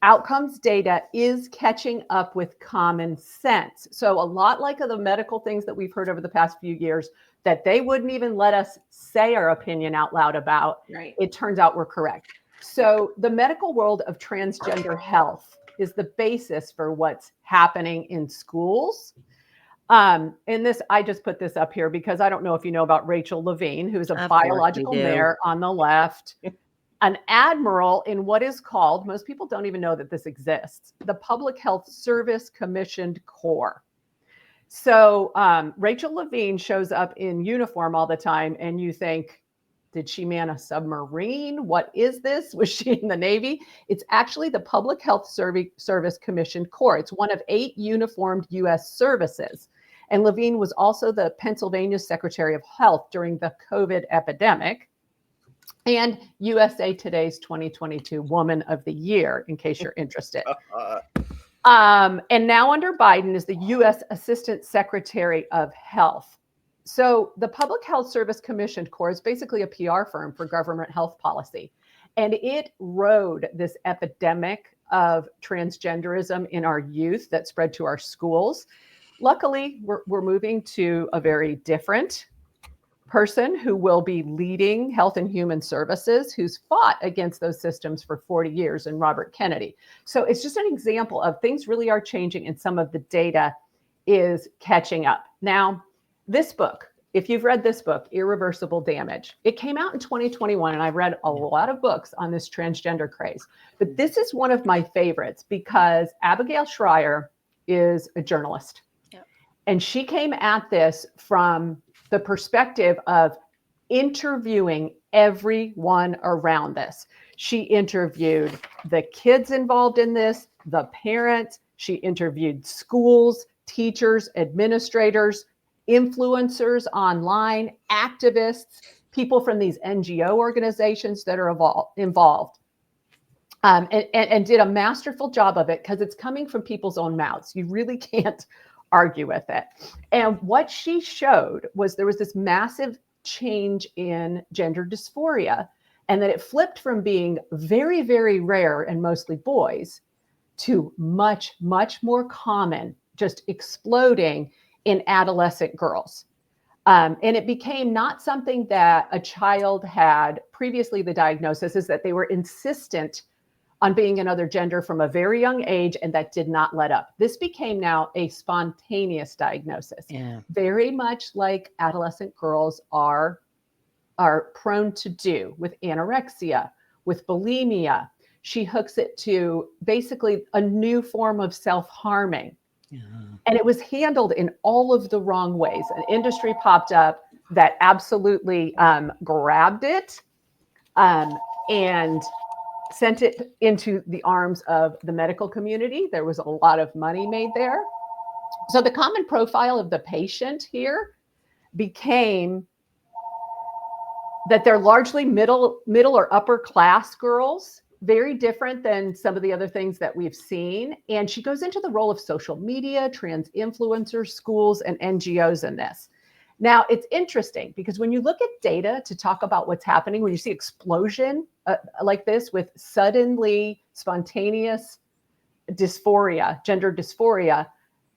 Outcomes data is catching up with common sense. So a lot like the medical things that we've heard over the past few years that they wouldn't even let us say our opinion out loud about, right. It turns out we're correct. So the medical world of transgender health is the basis for what's happening in schools. And this, I just put this up here because I don't know if you know about Rachel Levine, who's a biological mayor on the left. An admiral in what is called, most people don't even know that this exists, the Public Health Service Commissioned Corps. So Rachel Levine shows up in uniform all the time and you think, did she man a submarine? What is this? Was she in the Navy? It's actually the Public Health Service Commissioned Corps. It's one of 8 uniformed U.S. services. And Levine was also the Pennsylvania Secretary of Health during the COVID epidemic. And USA Today's 2022 Woman of the Year, in case you're interested. And now under Biden is the U.S. Assistant Secretary of Health. So the Public Health Service Commissioned Corps is basically a PR firm for government health policy. And it rode this epidemic of transgenderism in our youth that spread to our schools. Luckily, we're moving to a very different person who will be leading Health and Human Services, who's fought against those systems for 40 years, and Robert Kennedy. So it's just an example of things really are changing and some of the data is catching up. Now, this book, if you've read this book, Irreversible Damage, it came out in 2021, and I've read a lot of books on this transgender craze. But this is one of my favorites because Abigail Schreier is a journalist. Yep. And she came at this from the perspective of interviewing everyone around this. She interviewed the kids involved in this, the parents, she interviewed schools, teachers, administrators, influencers online, activists, people from these NGO organizations that are involved. And did a masterful job of it because it's coming from people's own mouths. You really can't argue with it. And what she showed was there was this massive change in gender dysphoria, and that it flipped from being very, very rare and mostly boys to much, much more common, just exploding in adolescent girls. And it became not something that a child had previously. The diagnosis is that they were insistent on being another gender from a very young age, and that did not let up. This became now a spontaneous diagnosis, very much like adolescent girls are prone to do with anorexia, with bulimia. She hooks it to basically a new form of self-harming. And it was handled in all of the wrong ways. An industry popped up that absolutely grabbed it and sent it into the arms of the medical community. There was a lot of money made there. So the common profile of the patient here became that they're largely middle or upper class girls, very different than some of the other things that we've seen. And she goes into the role of social media, trans influencers, schools, and NGOs in this. Now, it's interesting because when you look at data to talk about what's happening, when you see explosion like this with suddenly spontaneous dysphoria, gender dysphoria,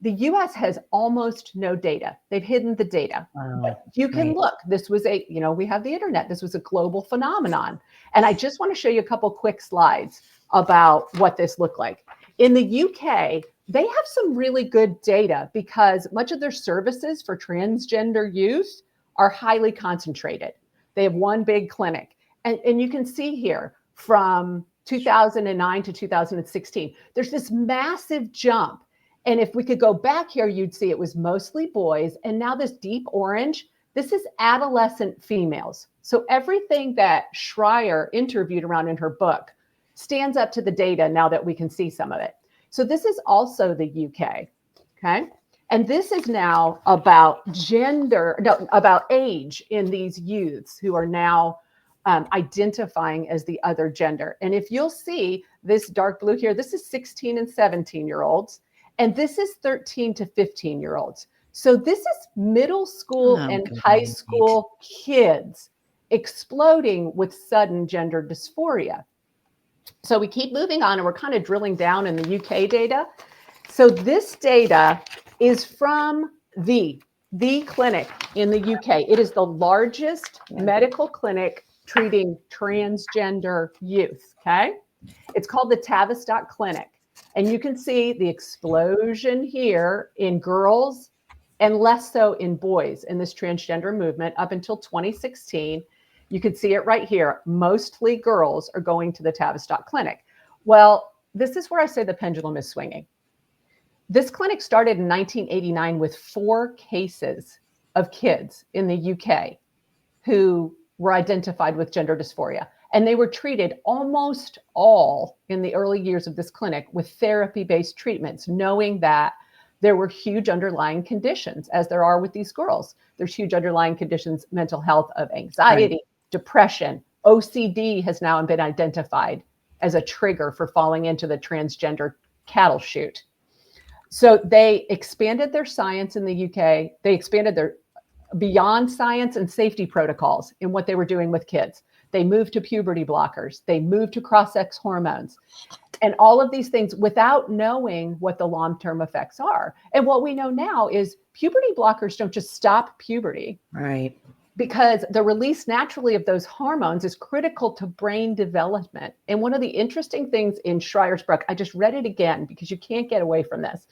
the US has almost no data. They've hidden the data. But you can look. This was we have the internet. This was a global phenomenon. And I just want to show you a couple quick slides about what this looked like. In the UK, they have some really good data because much of their services for transgender youth are highly concentrated. They have one big clinic. And you can see here from 2009 to 2016, there's this massive jump. And if we could go back here, you'd see it was mostly boys. And now this deep orange, this is adolescent females. So everything that Schreier interviewed around in her book stands up to the data now that we can see some of it. So this is also the UK, okay? And this is now about about age in these youths who are now identifying as the other gender. And if you'll see this dark blue here, this is 16 and 17-year-olds. And this is 13 to 15-year-olds. So this is middle school and high school kids exploding with sudden gender dysphoria. So we keep moving on and we're kind of drilling down in the UK data. So this data is from the clinic in the UK. It is the largest medical clinic treating transgender youth, okay? It's called the Tavistock Clinic. And you can see the explosion here in girls and less so in boys in this transgender movement up until 2016. You can see it right here. Mostly girls are going to the Tavistock Clinic. Well, this is where I say the pendulum is swinging. This clinic started in 1989 with 4 cases of kids in the UK who were identified with gender dysphoria. And they were treated almost all in the early years of this clinic with therapy-based treatments, knowing that there were huge underlying conditions, as there are with these girls. There's huge underlying conditions, mental health of anxiety, depression. OCD has now been identified as a trigger for falling into the transgender cattle chute. So they expanded their science in the UK. They expanded their beyond science and safety protocols in what they were doing with kids. They moved to puberty blockers. They moved to cross-sex hormones and all of these things without knowing what the long-term effects are. And what we know now is puberty blockers don't just stop puberty. Right. Because the release naturally of those hormones is critical to brain development. And one of the interesting things in Schreier's book, I just read it again because you can't get away from this,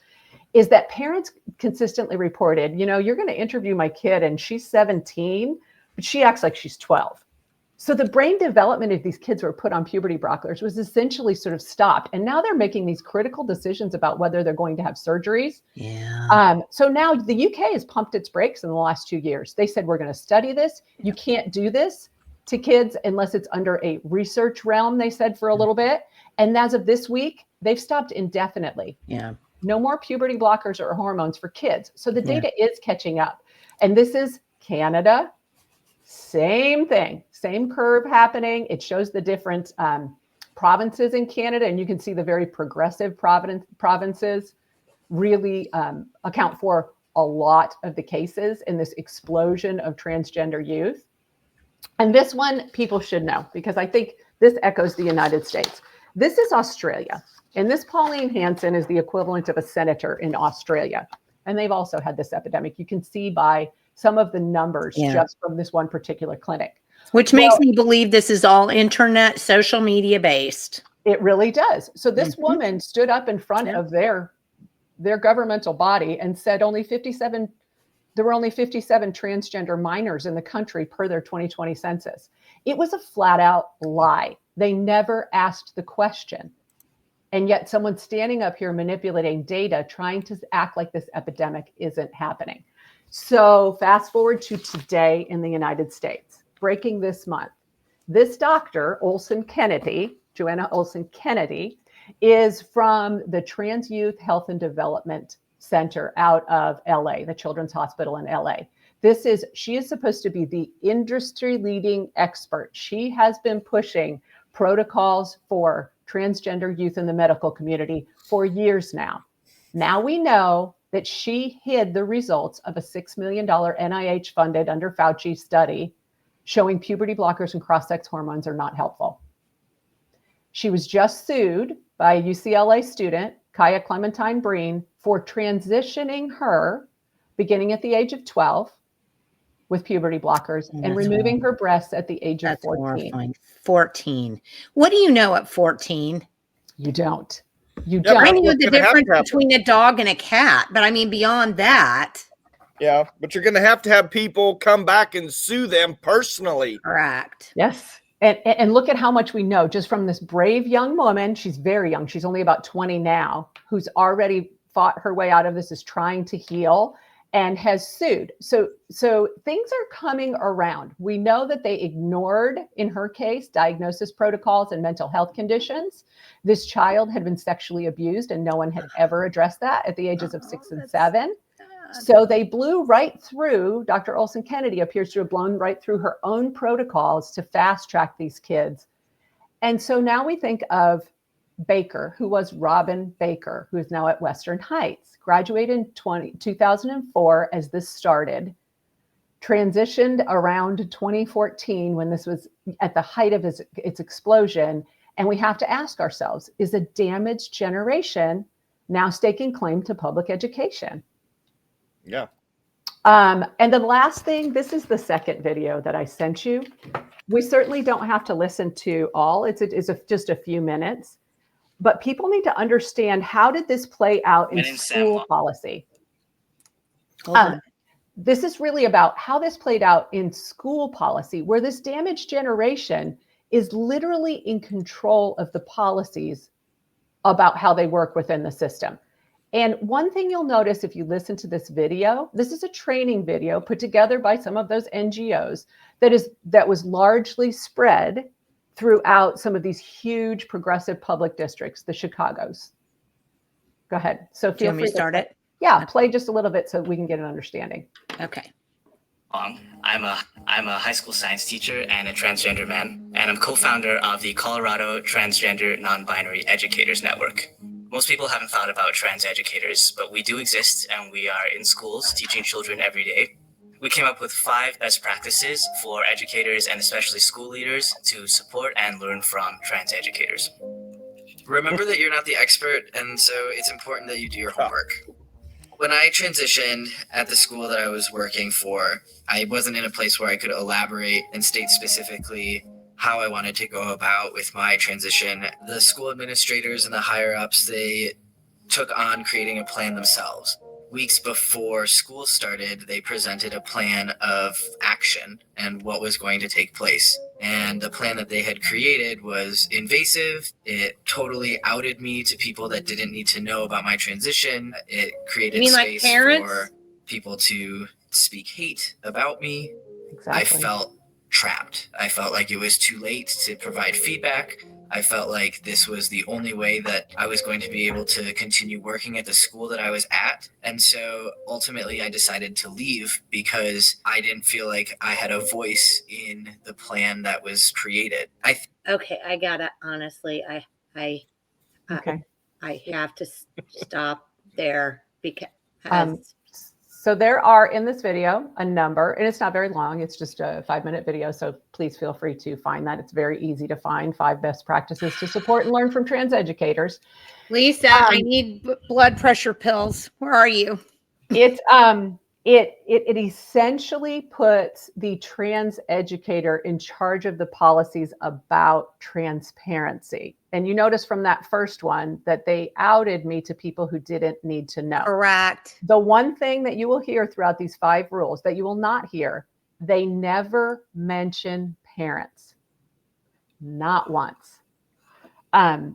is that parents consistently reported, you're going to interview my kid and she's 17, but she acts like she's 12. So the brain development of these kids who were put on puberty blockers was essentially sort of stopped. And now they're making these critical decisions about whether they're going to have surgeries. Yeah. So now the UK has pumped its brakes in the last 2 years. They said, we're going to study this. You can't do this to kids unless it's under a research realm, they said for a little bit. And as of this week, they've stopped indefinitely. Yeah. No more puberty blockers or hormones for kids. So the data is catching up. And this is Canada. Same thing, same curve happening. It shows the different provinces in Canada, and you can see the very progressive provinces really account for a lot of the cases in this explosion of transgender youth. And this one people should know because I think this echoes the United States. This is Australia, and this Pauline Hanson is the equivalent of a senator in Australia. And they've also had this epidemic. You can see by some of the numbers just from this one particular clinic. Which makes me believe this is all internet, social media based. It really does. So this woman stood up in front of their governmental body and said there were only 57 transgender minors in the country per their 2020 census. It was a flat out lie. They never asked the question. And yet someone's standing up here manipulating data, trying to act like this epidemic isn't happening. So fast forward to today in the United States, breaking this month. This doctor, Joanna Olson Kennedy, is from the Trans Youth Health and Development Center out of LA, the Children's Hospital in LA. She is supposed to be the industry leading expert. She has been pushing protocols for transgender youth in the medical community for years now. Now we know that she hid the results of a $6 million NIH funded under Fauci study showing puberty blockers and cross-sex hormones are not helpful. She was just sued by a UCLA student, Kaya Clementine Breen, for transitioning her beginning at the age of 12 with puberty blockers and removing her breasts at the age of 14. Horrifying. 14. What do you know at 14? You don't. I knew the difference between a dog and a cat, but I mean, beyond that. Yeah, but you're going to have people come back and sue them personally. Correct. Yes. And look at how much we know just from this brave young woman. She's very young. She's only about 20 now, who's already fought her way out of this, is trying to heal and has sued. So things are coming around. We know that they ignored, in her case, diagnosis protocols and mental health conditions. This child had been sexually abused and no one had ever addressed that at the ages of 6 and 7. So they blew right through, Dr. Olson Kennedy appears to have blown right through her own protocols to fast track these kids. And so now we think of Baker, who was Robin Baker, who is now at Western Heights, graduated in 2004 as this started, transitioned around 2014 when this was at the height of its explosion. And we have to ask ourselves, is a damaged generation now staking claim to public education? Yeah. And the last thing, this is the second video that I sent you. We certainly don't have to listen to all. It's just a few minutes, but people need to understand, how did this play out in school policy? This is really about how this played out in school policy, where this damaged generation is literally in control of the policies about how they work within the system. And one thing you'll notice if you listen to this video, this is a training video put together by some of those NGOs that was largely spread throughout some of these huge progressive public districts, the Chicagos. Go ahead. So feel free to start it. Yeah, play just a little bit so we can get an understanding. Okay. I'm a high school science teacher and a transgender man, and I'm co-founder of the Colorado Transgender Non-Binary Educators Network. Most people haven't thought about trans educators, but we do exist, and we are in schools teaching children every day. We came up with 5 best practices for educators and especially school leaders to support and learn from trans educators. Remember that you're not the expert, and so it's important that you do your homework. When I transitioned at the school that I was working for, I wasn't in a place where I could elaborate and state specifically how I wanted to go about with my transition. The school administrators and the higher ups, they took on creating a plan themselves. Weeks before school started, they presented a plan of action and what was going to take place. And the plan that they had created was invasive. It totally outed me to people that didn't need to know about my transition. It created space for people to speak hate about me. Exactly. I felt trapped. I felt like it was too late to provide feedback. I felt like this was the only way that I was going to be able to continue working at the school that I was at. And so ultimately I decided to leave because I didn't feel like I had a voice in the plan that was created. Okay, I gotta honestly, I have to stop there because so there are in this video a number, and it's not very long. It's just a 5-minute video. So please feel free to find that. It's very easy to find 5 best practices to support and learn from trans educators. Lisa, I need blood pressure pills. Where are you? It's It essentially puts the trans educator in charge of the policies about transparency. And you notice from that first one that they outed me to people who didn't need to know. Correct. The one thing that you will hear throughout these 5 rules that you will not hear, they never mention parents. Not once.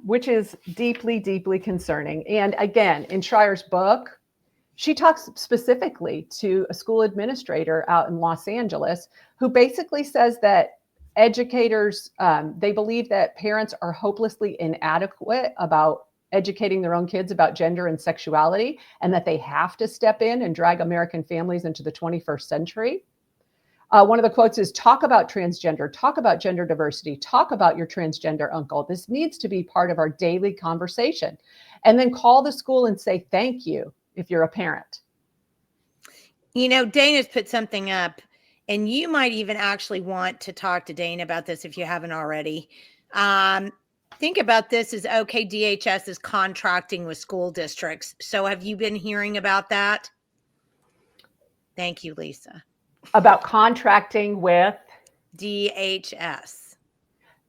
Which is deeply, deeply concerning. And again, in Schreier's book, she talks specifically to a school administrator out in Los Angeles who basically says that educators, they believe that parents are hopelessly inadequate about educating their own kids about gender and sexuality, and that they have to step in and drag American families into the 21st century. One of the quotes is, talk about transgender, talk about gender diversity, talk about your transgender uncle. This needs to be part of our daily conversation. And then call the school and say thank you if you're a parent. You know, Dana's put something up, and you might even actually want to talk to Dana about this if you haven't already. Think about this as, okay, DHS is contracting with school districts. So have you been hearing about that? Thank you, Lisa. About contracting with? DHS.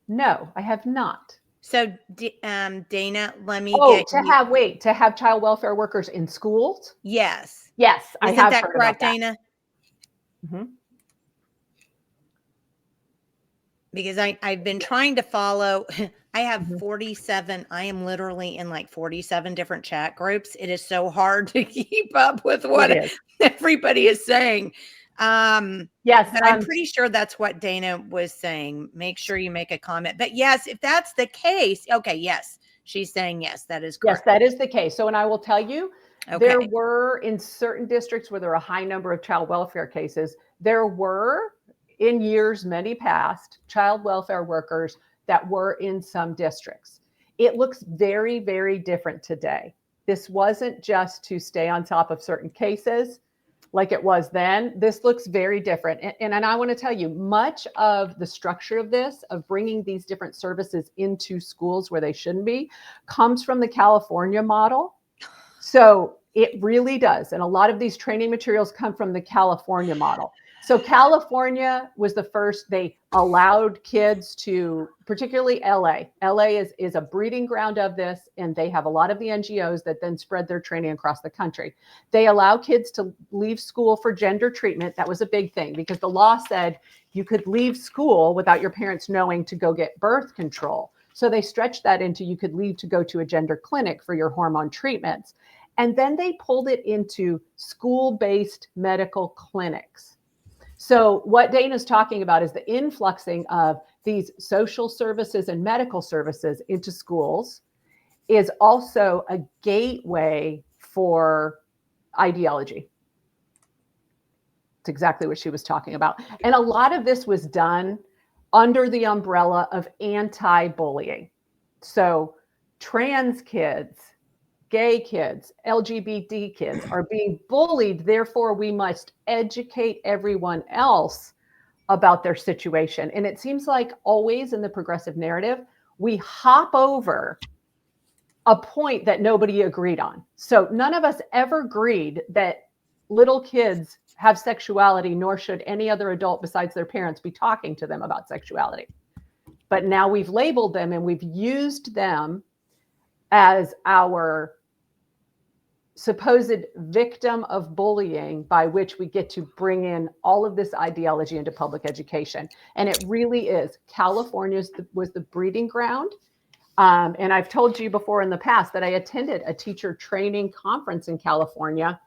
No, I have not. So, Dana, let me to have child welfare workers in schools? Yes. Yes, I have that heard correct, about that. Dana? Mm-hmm. Because I've been trying to follow. I have 47. I am literally in like 47 different chat groups. It is so hard to keep up with what everybody is saying. Yes, but I'm pretty sure that's what Dana was saying. Make sure you make a comment. But yes, if that's the case, okay, yes, she's saying yes, that is correct. Yes, that is the case. So, and I will tell you, there were in certain districts where there are a high number of child welfare cases, there were in years many past child welfare workers that were in some districts. It looks very, very different today. This wasn't just to stay on top of certain cases like it was then. This looks very different. And I want to tell you, much of the structure of this, of bringing these different services into schools where they shouldn't be, comes from the California model. So it really does. And a lot of these training materials come from the California model. So California was the first. They allowed kids to, particularly LA. LA is a breeding ground of this, and they have a lot of the NGOs that then spread their training across the country. They allow kids to leave school for gender treatment. That was a big thing because the law said you could leave school without your parents knowing to go get birth control. So they stretched that into you could leave to go to a gender clinic for your hormone treatments. And then they pulled it into school-based medical clinics. So what Dana's talking about is the influxing of these social services and medical services into schools is also a gateway for ideology. It's exactly what she was talking about. And a lot of this was done under the umbrella of anti-bullying. So trans kids, gay kids, LGBT kids are being bullied. Therefore, we must educate everyone else about their situation. And it seems like always in the progressive narrative, we hop over a point that nobody agreed on. So none of us ever agreed that little kids have sexuality, nor should any other adult besides their parents be talking to them about sexuality. But now we've labeled them and we've used them as our supposed victim of bullying by which we get to bring in all of this ideology into public education. And it really is. California was the breeding ground. And I've told you before in the past that I attended a teacher training conference in California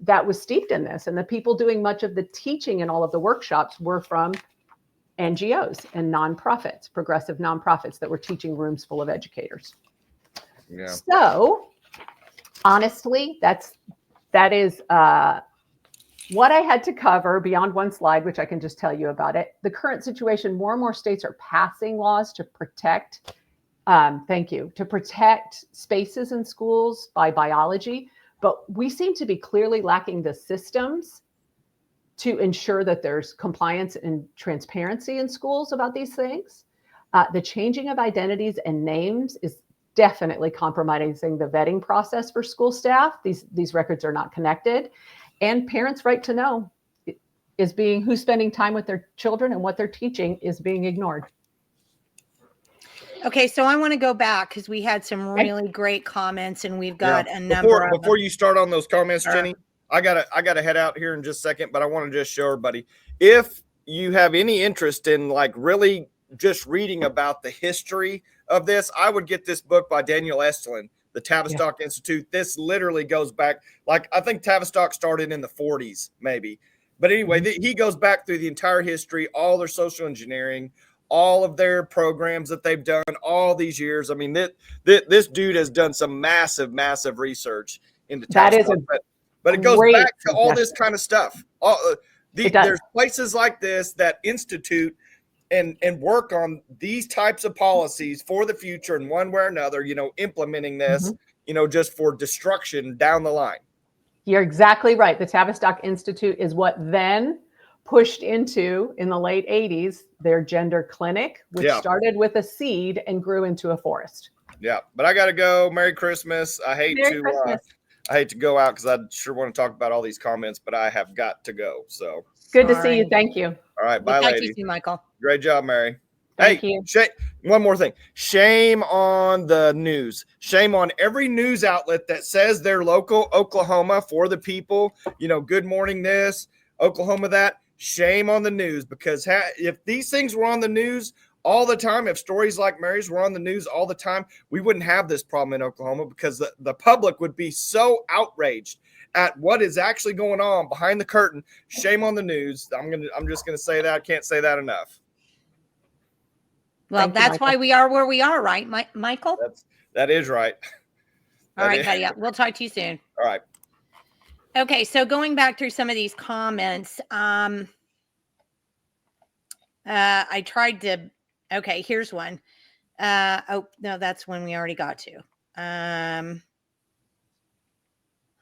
that was steeped in this. And the people doing much of the teaching and all of the workshops were from NGOs and nonprofits, progressive nonprofits that were teaching rooms full of educators. Yeah. So honestly, that is what I had to cover beyond one slide, which I can just tell you about it. The current situation, more and more states are passing laws to protect, to protect spaces in schools by biology, but we seem to be clearly lacking the systems to ensure that there's compliance and transparency in schools about these things. The changing of identities and names is definitely compromising the vetting process for school staff. These records are not connected. And parents' right to know is being who's spending time with their children and what they're teaching is being ignored. Okay, so I want to go back because we had some really great comments, and we've got a number before, of before them. you start on those comments, Jenny, I gotta head out here in just a second, but I want to just show everybody, if you have any interest in like really just reading about the history of this, I would get this book by Daniel Estlin, the Tavistock Institute. This literally goes back, like, I think Tavistock started in the 40s, maybe. But anyway, he goes back through the entire history, all their social engineering, all of their programs that they've done all these years. I mean, this dude has done some massive, massive research into Tavistock. But it goes back to all this kind of stuff. There's places like this that institute and work on these types of policies for the future in one way or another, you know, implementing this, you know, just for destruction down the line. You're exactly right. The Tavistock Institute is what then pushed into, in the late 80s, their gender clinic, which started with a seed and grew into a forest. Yeah, but I got to go. Merry Christmas. I hate to go out because I sure want to talk about all these comments, but I have got to go. So good to see you. Thank you. All right, bye, lady. Thank you, Michael. Great job, Mary. Thank you. One more thing. Shame on the news. Shame on every news outlet that says they're local Oklahoma for the people. You know, Good Morning this, Oklahoma that. Shame on the news, because if these things were on the news all the time, if stories like Mary's were on the news all the time, we wouldn't have this problem in Oklahoma, because the public would be so outraged at what is actually going on behind the curtain. Shame on the news. I'm just gonna say that. I can't say that enough. Well, that's why we are where we are, right, Michael? That is right. All right, buddy. We'll talk to you soon. All right. Okay, so going back through some of these comments, I tried to. Okay, here's one. Oh no, that's one we already got to.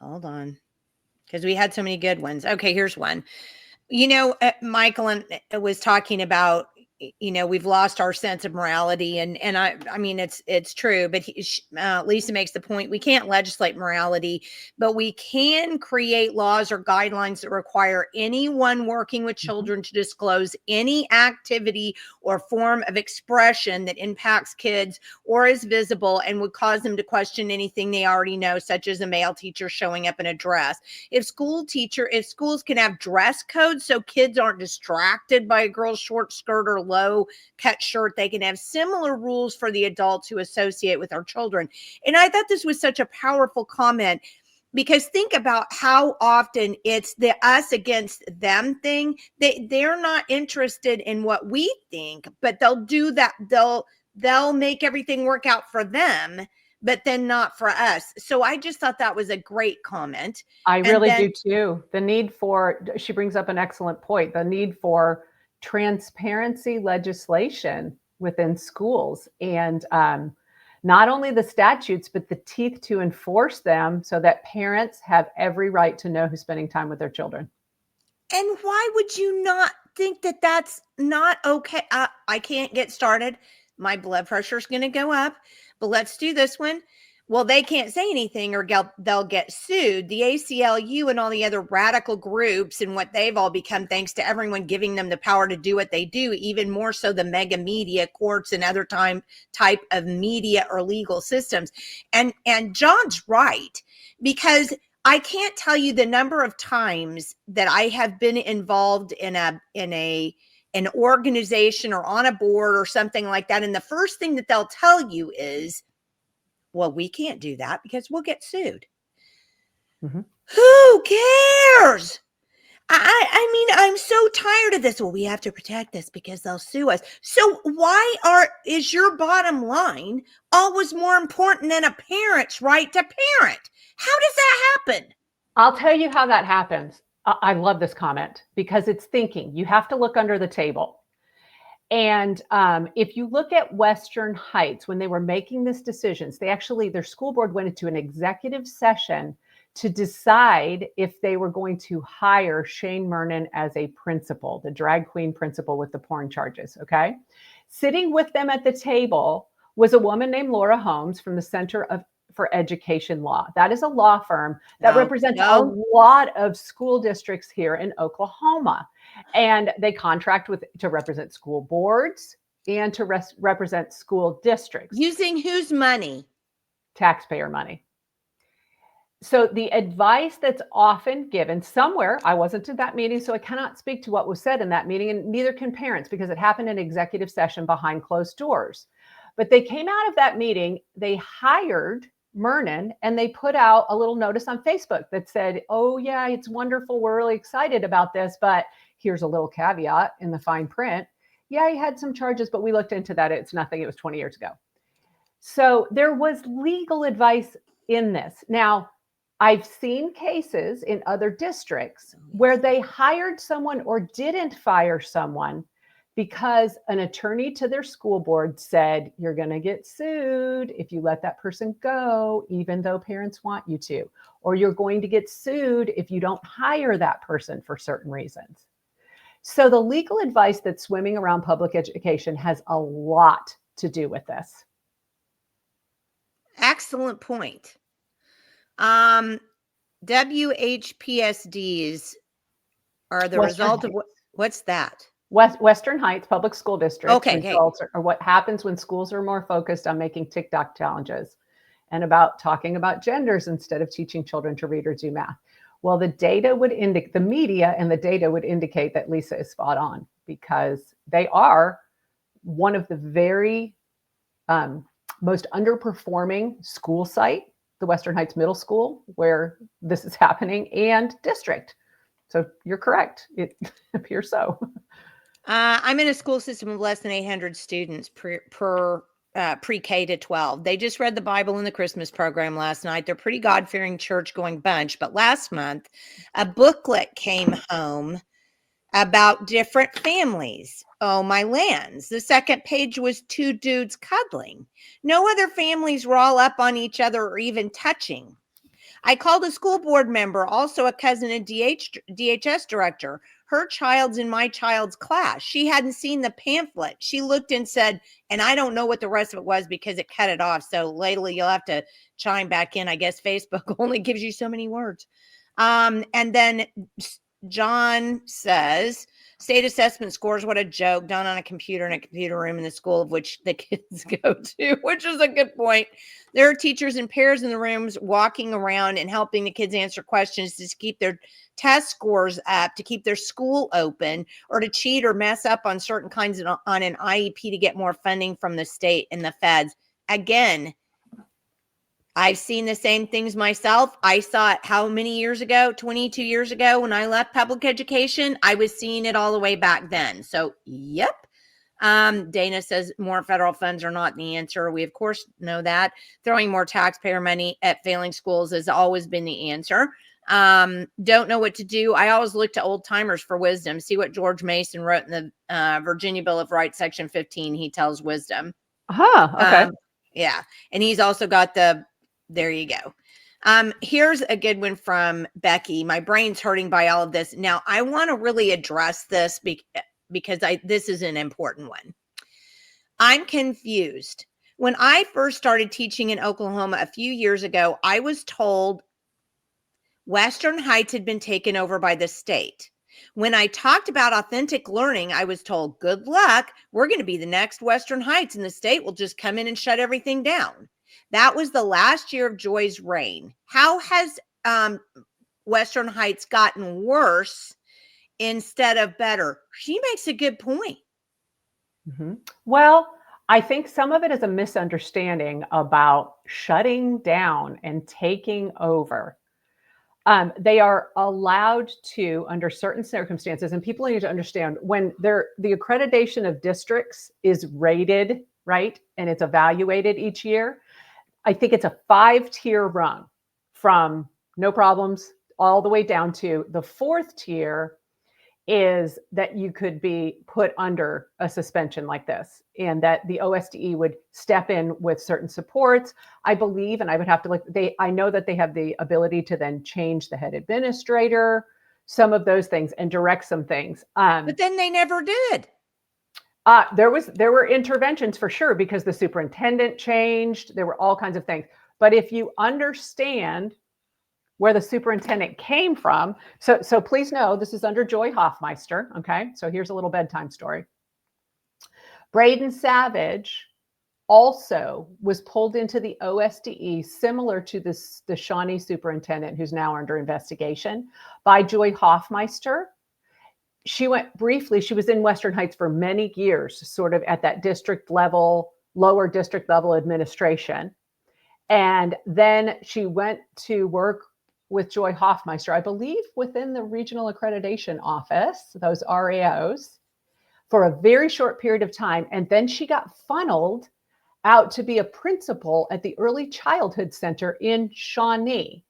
Hold on, because we had so many good ones. Okay, here's one. You know, Michael was talking about, you know, we've lost our sense of morality, and I mean, it's true, but Lisa makes the point, we can't legislate morality, but we can create laws or guidelines that require anyone working with children to disclose any activity or form of expression that impacts kids or is visible and would cause them to question anything they already know, such as a male teacher showing up in a dress. If schools can have dress codes so kids aren't distracted by a girl's short skirt or low cut shirt, they can have similar rules for the adults who associate with our children. And I thought this was such a powerful comment, because think about how often it's the us against them thing. They're not interested in what we think, but they'll do that. They'll make everything work out for them, but then not for us. So I just thought that was a great comment. I really do too. The need for, she brings up an excellent point, the need for transparency legislation within schools, and not only the statutes, but the teeth to enforce them, so that parents have every right to know who's spending time with their children. And why would you not think that that's not okay? I can't get started. My blood pressure is going to go up, but let's do this one. Well, they can't say anything or they'll get sued. The ACLU and all the other radical groups and what they've all become, thanks to everyone giving them the power to do what they do, even more so the mega media, courts, and other type of media or legal systems. And John's right, because I can't tell you the number of times that I have been involved in an organization or on a board or something like that. And the first thing that they'll tell you is, well, we can't do that because we'll get sued. Mm-hmm. Who cares? I mean, I'm so tired of this. Well, we have to protect this because they'll sue us. So why is your bottom line always more important than a parent's right to parent? How does that happen? I'll tell you how that happens. I love this comment because it's thinking. You have to look under the table. And if you look at Western Heights, when they were making these decisions, their school board went into an executive session to decide if they were going to hire Shane Mernon as a principal, the drag queen principal with the porn charges, okay? Sitting with them at the table was a woman named Laura Holmes from the for Education Law. That is a law firm that No, represents no. a lot of school districts here in Oklahoma. And they contract to represent school boards and to represent school districts. Using whose money? Taxpayer money. So the advice that's often given somewhere, I wasn't at that meeting, so I cannot speak to what was said in that meeting, and neither can parents because it happened in executive session behind closed doors. But they came out of that meeting, they hired Myrnin, and they put out a little notice on Facebook that said, oh yeah, it's wonderful, we're really excited about this, but here's a little caveat in the fine print. Yeah, he had some charges, but we looked into that. It's nothing. It was 20 years ago. So there was legal advice in this. Now, I've seen cases in other districts where they hired someone or didn't fire someone because an attorney to their school board said, you're going to get sued if you let that person go, even though parents want you to, or you're going to get sued if you don't hire that person for certain reasons. So the legal advice that's swimming around public education has a lot to do with this. Excellent point. WHPSDs are the result of what's that? Western Heights Public School District Okay, results are what happens when schools are more focused on making TikTok challenges and about talking about genders instead of teaching children to read or do math. Well, the data would indicate, the media and the data would indicate that Lisa is spot on because they are one of the very most underperforming school site, the Western Heights Middle School, where this is happening, and district. So you're correct. It appears so. I'm in a school system of less than 800 students per pre-K to 12. They just read the Bible in the Christmas program last night. They're pretty God-fearing church-going bunch. But last month, a booklet came home about different families. Oh, my lands. The second page was two dudes cuddling. No other families were all up on each other or even touching. I called a school board member, also a cousin and DHS director. Her child's in my child's class. She hadn't seen the pamphlet. She looked and said, and I don't know what the rest of it was because it cut it off. So lately you'll have to chime back in. I guess Facebook only gives you so many words. And then John says, state assessment scores, what a joke, done on a computer in a computer room in the school of which the kids go to, which is a good point. There are teachers in pairs in the rooms walking around and helping the kids answer questions to keep their test scores up, to keep their school open, or to cheat or mess up on certain kinds of on an IEP to get more funding from the state and the feds. Again, I've seen the same things myself. I saw it how many years ago? 22 years ago when I left public education. I was seeing it all the way back then. So, yep. Dana says more federal funds are not the answer. We, of course, know that. Throwing more taxpayer money at failing schools has always been the answer. Don't know what to do. I always look to old timers for wisdom. See what George Mason wrote in the Virginia Bill of Rights, Section 15. He tells wisdom. Okay. Yeah. And he's also got there you go. Here's a good one from Becky. My brain's hurting by all of this. Now, I want to really address this because this is an important one. I'm confused. When I first started teaching in Oklahoma a few years ago, I was told Western Heights had been taken over by the state. When I talked about authentic learning, I was told, good luck. We're going to be the next Western Heights and the state will just come in and shut everything down. That was the last year of Joy's reign. How has Western Heights gotten worse instead of better? She makes a good point. Mm-hmm. Well, I think some of it is a misunderstanding about shutting down and taking over. They are allowed to, under certain circumstances, and people need to understand when the accreditation of districts is rated, right? And it's evaluated each year. I think it's a 5-tier rung from no problems all the way down to the 4th tier is that you could be put under a suspension like this and that the OSDE would step in with certain supports. I believe, and I would have to look, I know that they have the ability to then change the head administrator, some of those things and direct some things. But then they never did. There were interventions for sure because the superintendent changed. There were all kinds of things. But if you understand where the superintendent came from, so please know this is under Joy Hoffmeister. Okay, so here's a little bedtime story. Braden Savage also was pulled into the OSDE, similar to the Shawnee superintendent who's now under investigation, by Joy Hoffmeister. She went briefly, she was in Western Heights for many years, sort of at that district level, lower district level administration. And then she went to work with Joy Hoffmeister, I believe within the regional accreditation office, those RAOs, for a very short period of time. And then she got funneled out to be a principal at the Early Childhood Center in Shawnee,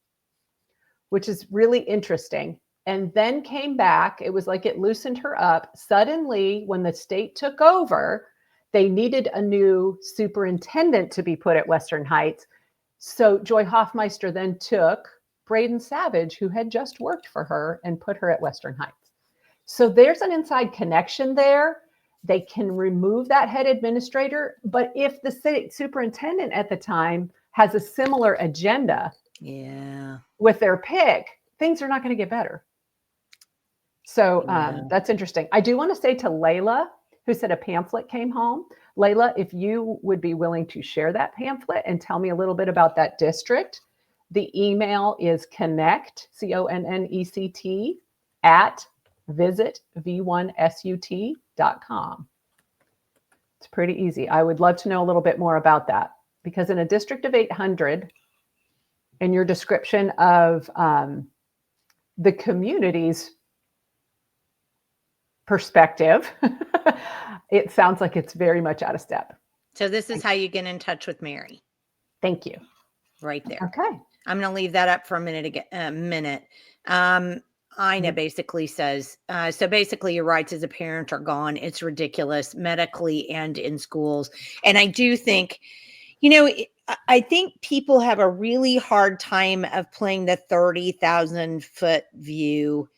which is really interesting. And then came back. It was like it loosened her up. Suddenly, when the state took over, they needed a new superintendent to be put at Western Heights. So Joy Hoffmeister then took Braden Savage, who had just worked for her, and put her at Western Heights. So there's an inside connection there. They can remove that head administrator, but if the state superintendent at the time has a similar agenda with their pick, things are not going to get better. So that's interesting. I do want to say to Layla, who said a pamphlet came home. Layla, if you would be willing to share that pamphlet and tell me a little bit about that district, the email is connect, CONNECT, at visit V1SUT.com. It's pretty easy. I would love to know a little bit more about that, because in a district of 800, in your description of the community's perspective, it sounds like it's very much out of step. So this is how you get in touch with Mary. Thank you. Right there. Okay. I'm going to leave that up for a minute. Ina basically says, so basically your rights as a parent are gone. It's ridiculous medically and in schools. And I do think, I think people have a really hard time of playing the 30,000 foot view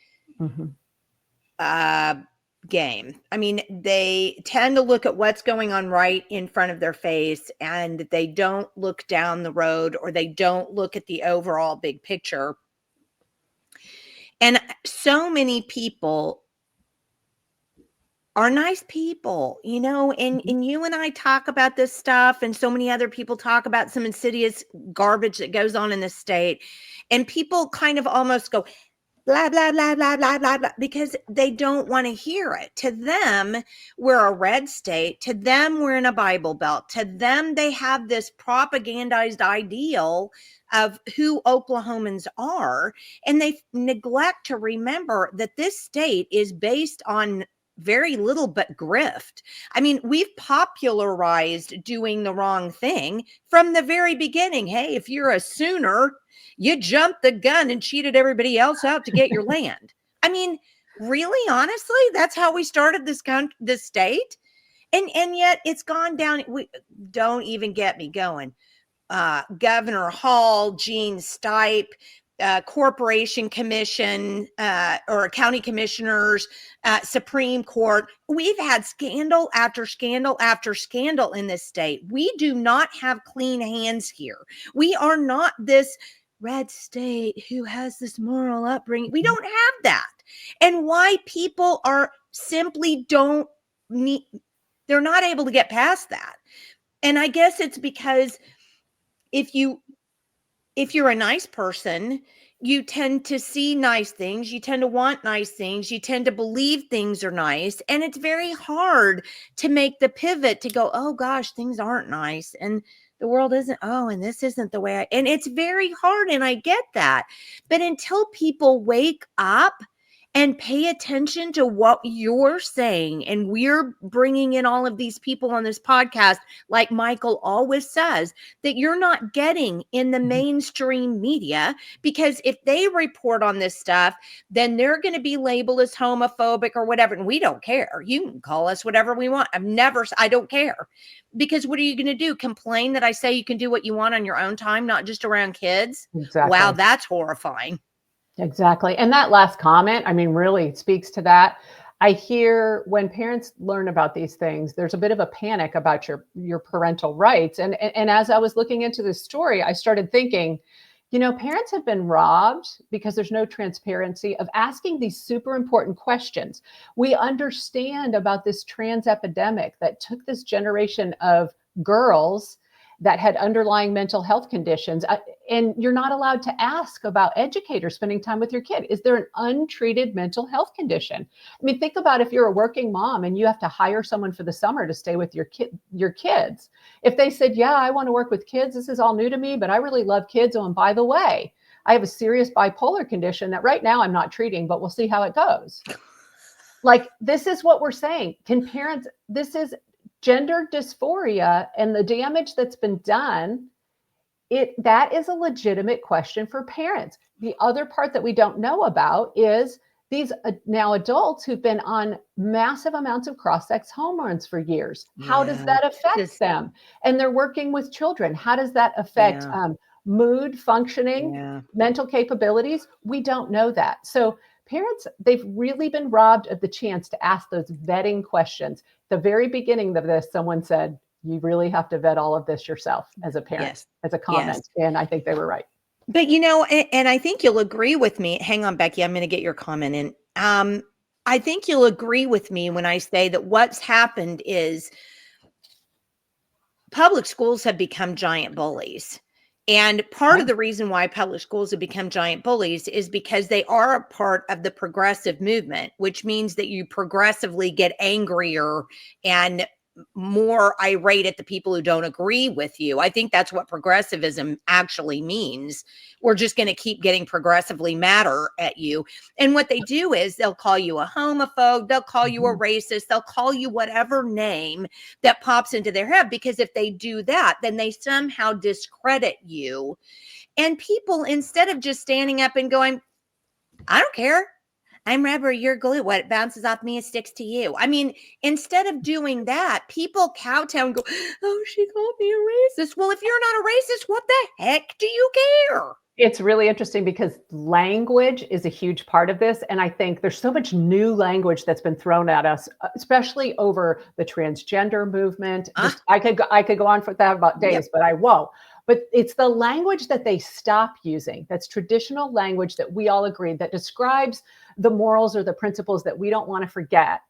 game. I mean, they tend to look at what's going on right in front of their face, and they don't look down the road, or they don't look at the overall big picture. And so many people are nice people, and you and I talk about this stuff, and so many other people talk about some insidious garbage that goes on in the state, and people kind of almost go, blah, blah, blah, blah, blah, blah, blah, because they don't want to hear it. To them, we're a red state. To them, we're in a Bible Belt. To them, they have this propagandized ideal of who Oklahomans are, and they neglect to remember that this state is based on very little but grift. I mean, we've popularized doing the wrong thing from the very beginning. Hey, if you're a Sooner, you jumped the gun and cheated everybody else out to get your land. I mean, really, honestly, that's how we started this state. And yet it's gone down. Don't even get me going. Governor Hall, Gene Stipe, Corporation Commission, or county commissioners, Supreme Court. We've had scandal after scandal after scandal in this state. We do not have clean hands here. We are not this red state who has this moral upbringing. We don't have that. And why people are simply they're not able to get past that. And I guess it's because if you're a nice person, you tend to see nice things. You tend to want nice things. You tend to believe things are nice. And it's very hard to make the pivot to go, oh gosh, things aren't nice. And the world isn't, and this isn't the way and it's very hard. And I get that. But until people wake up and pay attention to what you're saying, and we're bringing in all of these people on this podcast, like Michael always says, that you're not getting in the mainstream media, because if they report on this stuff, then they're going to be labeled as homophobic or whatever. And we don't care. You can call us whatever we want. I don't care. Because what are you going to do? Complain that I say you can do what you want on your own time, not just around kids? Exactly. Wow, that's horrifying. Exactly. And that last comment, I mean, really speaks to that. I hear when parents learn about these things, there's a bit of a panic about your parental rights. And as I was looking into this story, I started thinking, parents have been robbed because there's no transparency of asking these super important questions. We understand about this trans epidemic that took this generation of girls that had underlying mental health conditions. And you're not allowed to ask about educators spending time with your kid. Is there an untreated mental health condition? I mean, think about if you're a working mom and you have to hire someone for the summer to stay with your kids. If they said, yeah, I want to work with kids, this is all new to me, but I really love kids. Oh, and by the way, I have a serious bipolar condition that right now I'm not treating, but we'll see how it goes. Like, this is what we're saying. Can parents, this is gender dysphoria and the damage that's been done. That is a legitimate question for parents. The other part that we don't know about is these now adults who've been on massive amounts of cross-sex hormones for years. How does that affect them? And they're working with children. How does that affect mood, functioning, mental capabilities? We don't know that. So parents, they've really been robbed of the chance to ask those vetting questions. The very beginning of this, someone said, you really have to vet all of this yourself as a parent, as a comment. And I think they were right. But, and I think you'll agree with me. Hang on, Becky, I'm going to get your comment in. I think you'll agree with me when I say that what's happened is public schools have become giant bullies. And part of the reason why public schools have become giant bullies is because they are a part of the progressive movement, which means that you progressively get angrier and more irate at the people who don't agree with you. I think that's what progressivism actually means. We're just going to keep getting progressively madder at you. And what they do is they'll call you a homophobe, they'll call you a racist, they'll call you whatever name that pops into their head, because if they do that, then they somehow discredit you. And people, instead of just standing up and going, I don't care, I'm rubber, you're glue. What bounces off me, it sticks to you. I mean, instead of doing that, people kowtow and go, oh, she called me a racist. Well, if you're not a racist, what the heck do you care? It's really interesting because language is a huge part of this. And I think there's so much new language that's been thrown at us, especially over the transgender movement. I could go on for that about days, but I won't. But it's the language that they stop using. That's traditional language that we all agree that describes the morals or the principles that we don't want to forget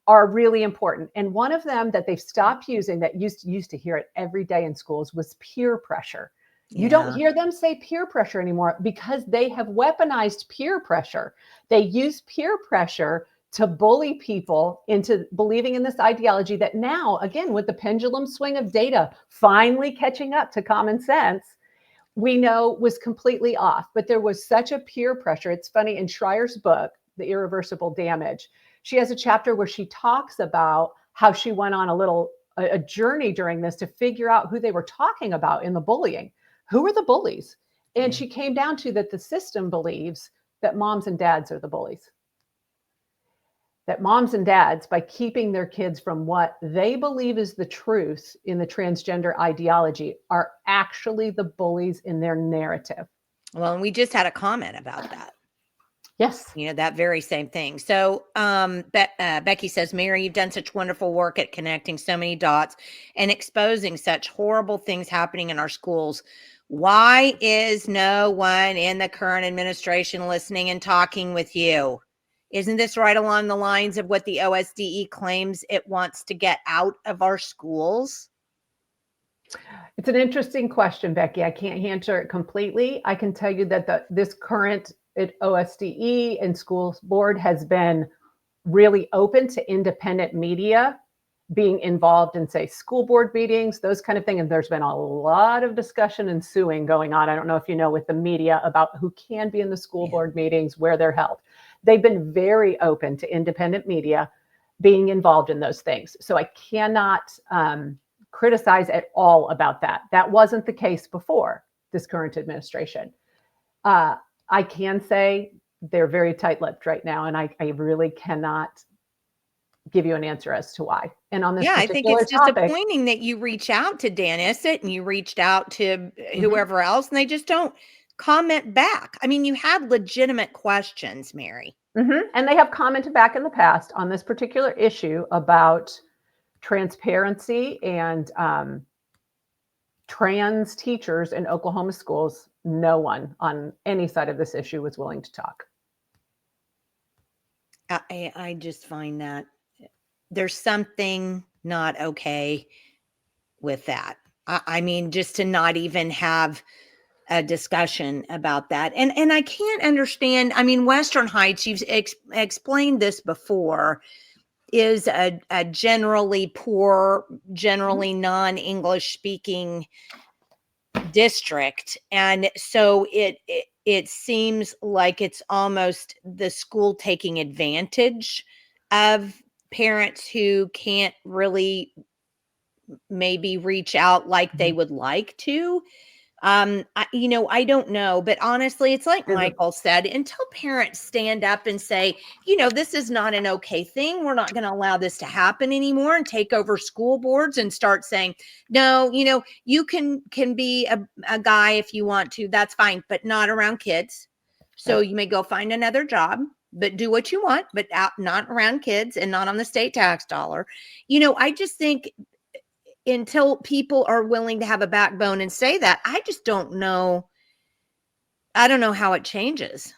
are really important. And one of them that they've stopped using that used to hear it every day in schools was peer pressure. You don't hear them say peer pressure anymore because they have weaponized peer pressure. They use peer pressure to bully people into believing in this ideology that now, again, with the pendulum swing of data finally catching up to common sense, we know was completely off. But there was such a peer pressure. It's funny, in Schreier's book, The Irreversible Damage, she has a chapter where she talks about how she went on a journey during this to figure out who they were talking about in the bullying. Who are the bullies? And she came down to that the system believes that moms and dads are the bullies. That moms and dads, by keeping their kids from what they believe is the truth in the transgender ideology, are actually the bullies in their narrative. Well, and we just had a comment about that. Yes. That very same thing. So Becky says, Mary, you've done such wonderful work at connecting so many dots and exposing such horrible things happening in our schools. Why is no one in the current administration listening and talking with you? Isn't this right along the lines of what the OSDE claims it wants to get out of our schools? It's an interesting question, Becky. I can't answer it completely. I can tell you that this current OSDE and schools board has been really open to independent media being involved in, say, school board meetings, those kind of things. And there's been a lot of discussion and suing going on. I don't know if you know, with the media about who can be in the school board meetings, where they're held. They've been very open to independent media being involved in those things. So I cannot criticize at all about that. That wasn't the case before this current administration. I can say they're very tight-lipped right now, and I really cannot give you an answer as to why. And on this I think it's disappointing that you reach out to Dan Issett and you reached out to whoever else, and they just don't comment back. I mean, you had legitimate questions, Mary. And they have commented back in the past on this particular issue about transparency and trans teachers in Oklahoma schools. No one on any side of this issue was willing to talk. I just find that there's something not okay with that. I mean, just to not even have a discussion about that. And I can't understand. I mean, Western Heights, you've explained this before, is a generally poor, generally non-English speaking district. And so it seems like it's almost the school taking advantage of parents who can't really maybe reach out like they would like to. I don't know, but honestly, it's like Michael said, until parents stand up and say, this is not an okay thing. We're not going to allow this to happen anymore, and take over school boards and start saying, no, you can be a guy if you want to, that's fine, but not around kids. So you may go find another job, but do what you want, but not around kids and not on the state tax dollar. I just think until people are willing to have a backbone and say that, I just don't know. I don't know how it changes.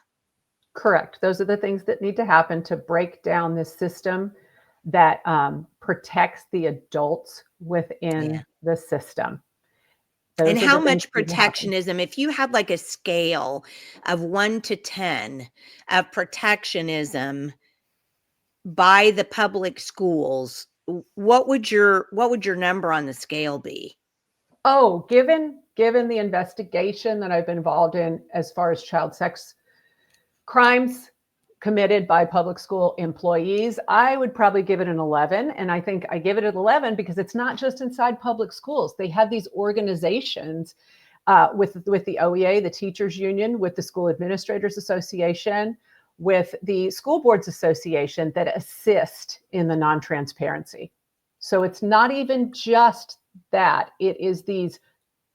Correct. Those are the things that need to happen to break down this system that protects the adults within the system. And how much protectionism, if you had like a scale of 1 to 10 of protectionism by the public schools, what would your number on the scale be? Oh, given the investigation that I've been involved in as far as child sex crimes committed by public school employees, I would probably give it an 11. And I think I give it an 11 because it's not just inside public schools. They have these organizations with the OEA, the teachers union, with the School Administrators Association, with the School Boards Association that assist in the non-transparency. So it's not even just that. It is these,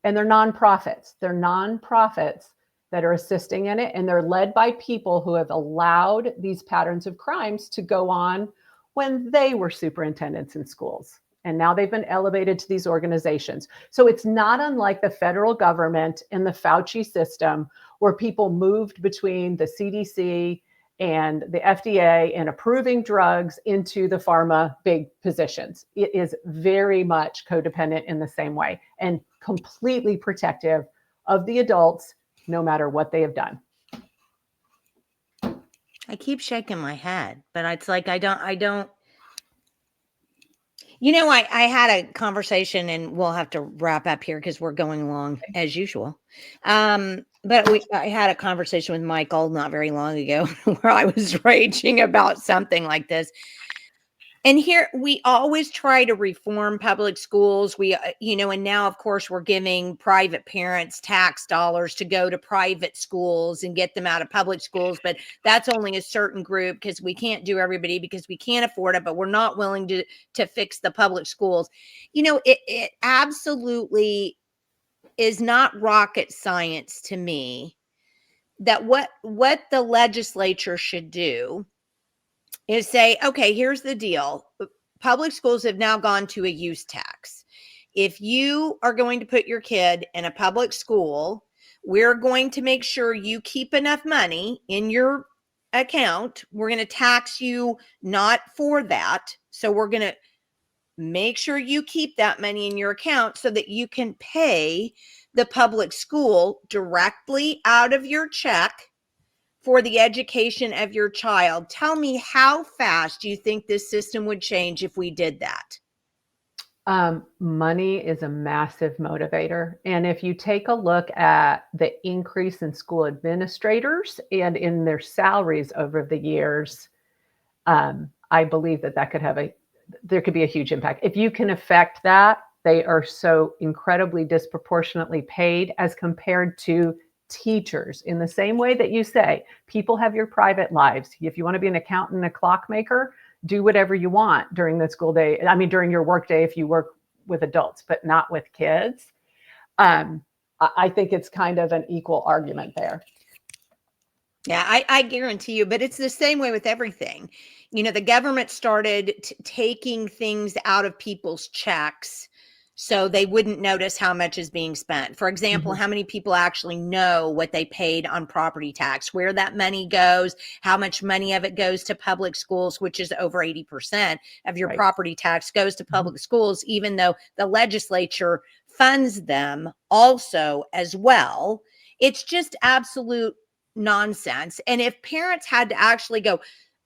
and they're nonprofits. They're nonprofits that are assisting in it, and they're led by people who have allowed these patterns of crimes to go on when they were superintendents in schools. And now they've been elevated to these organizations. So it's not unlike the federal government and the Fauci system, where people moved between the CDC and the FDA and approving drugs into the pharma big positions. It is very much codependent in the same way, and completely protective of the adults, no matter what they have done. I keep shaking my head, but it's like, I don't, I had a conversation, and we'll have to wrap up here because we're going along as usual. But I had a conversation with Michael not very long ago where I was raging about something like this. And here we always try to reform public schools. And now, of course, we're giving private parents tax dollars to go to private schools and get them out of public schools. But that's only a certain group, because we can't do everybody because we can't afford it, but we're not willing to fix the public schools. It absolutely is not rocket science to me that what the legislature should do is say, okay, here's the deal. Public schools have now gone to a use tax. If you are going to put your kid in a public school, we're going to make sure you keep enough money in your account. We're going to tax you not for that. So we're going to make sure you keep that money in your account so that you can pay the public school directly out of your check for the education of your child. Tell me, how fast do you think this system would change if we did that? Money is a massive motivator. And if you take a look at the increase in school administrators and in their salaries over the years, I believe that there could be a huge impact. If you can affect that, they are so incredibly disproportionately paid as compared to teachers. In the same way that you say, people have your private lives. If you want to be an accountant, a clockmaker, do whatever you want during the school day. I mean, during your work day, if you work with adults, but not with kids. I think it's kind of an equal argument there. Yeah, I guarantee you, but it's the same way with everything. The government started taking things out of people's checks so they wouldn't notice how much is being spent. For example, how many people actually know what they paid on property tax, where that money goes, how much money of it goes to public schools, which is over 80% of your property tax goes to public schools, even though the legislature funds them also as well. It's just absolute nonsense. And if parents had to actually go,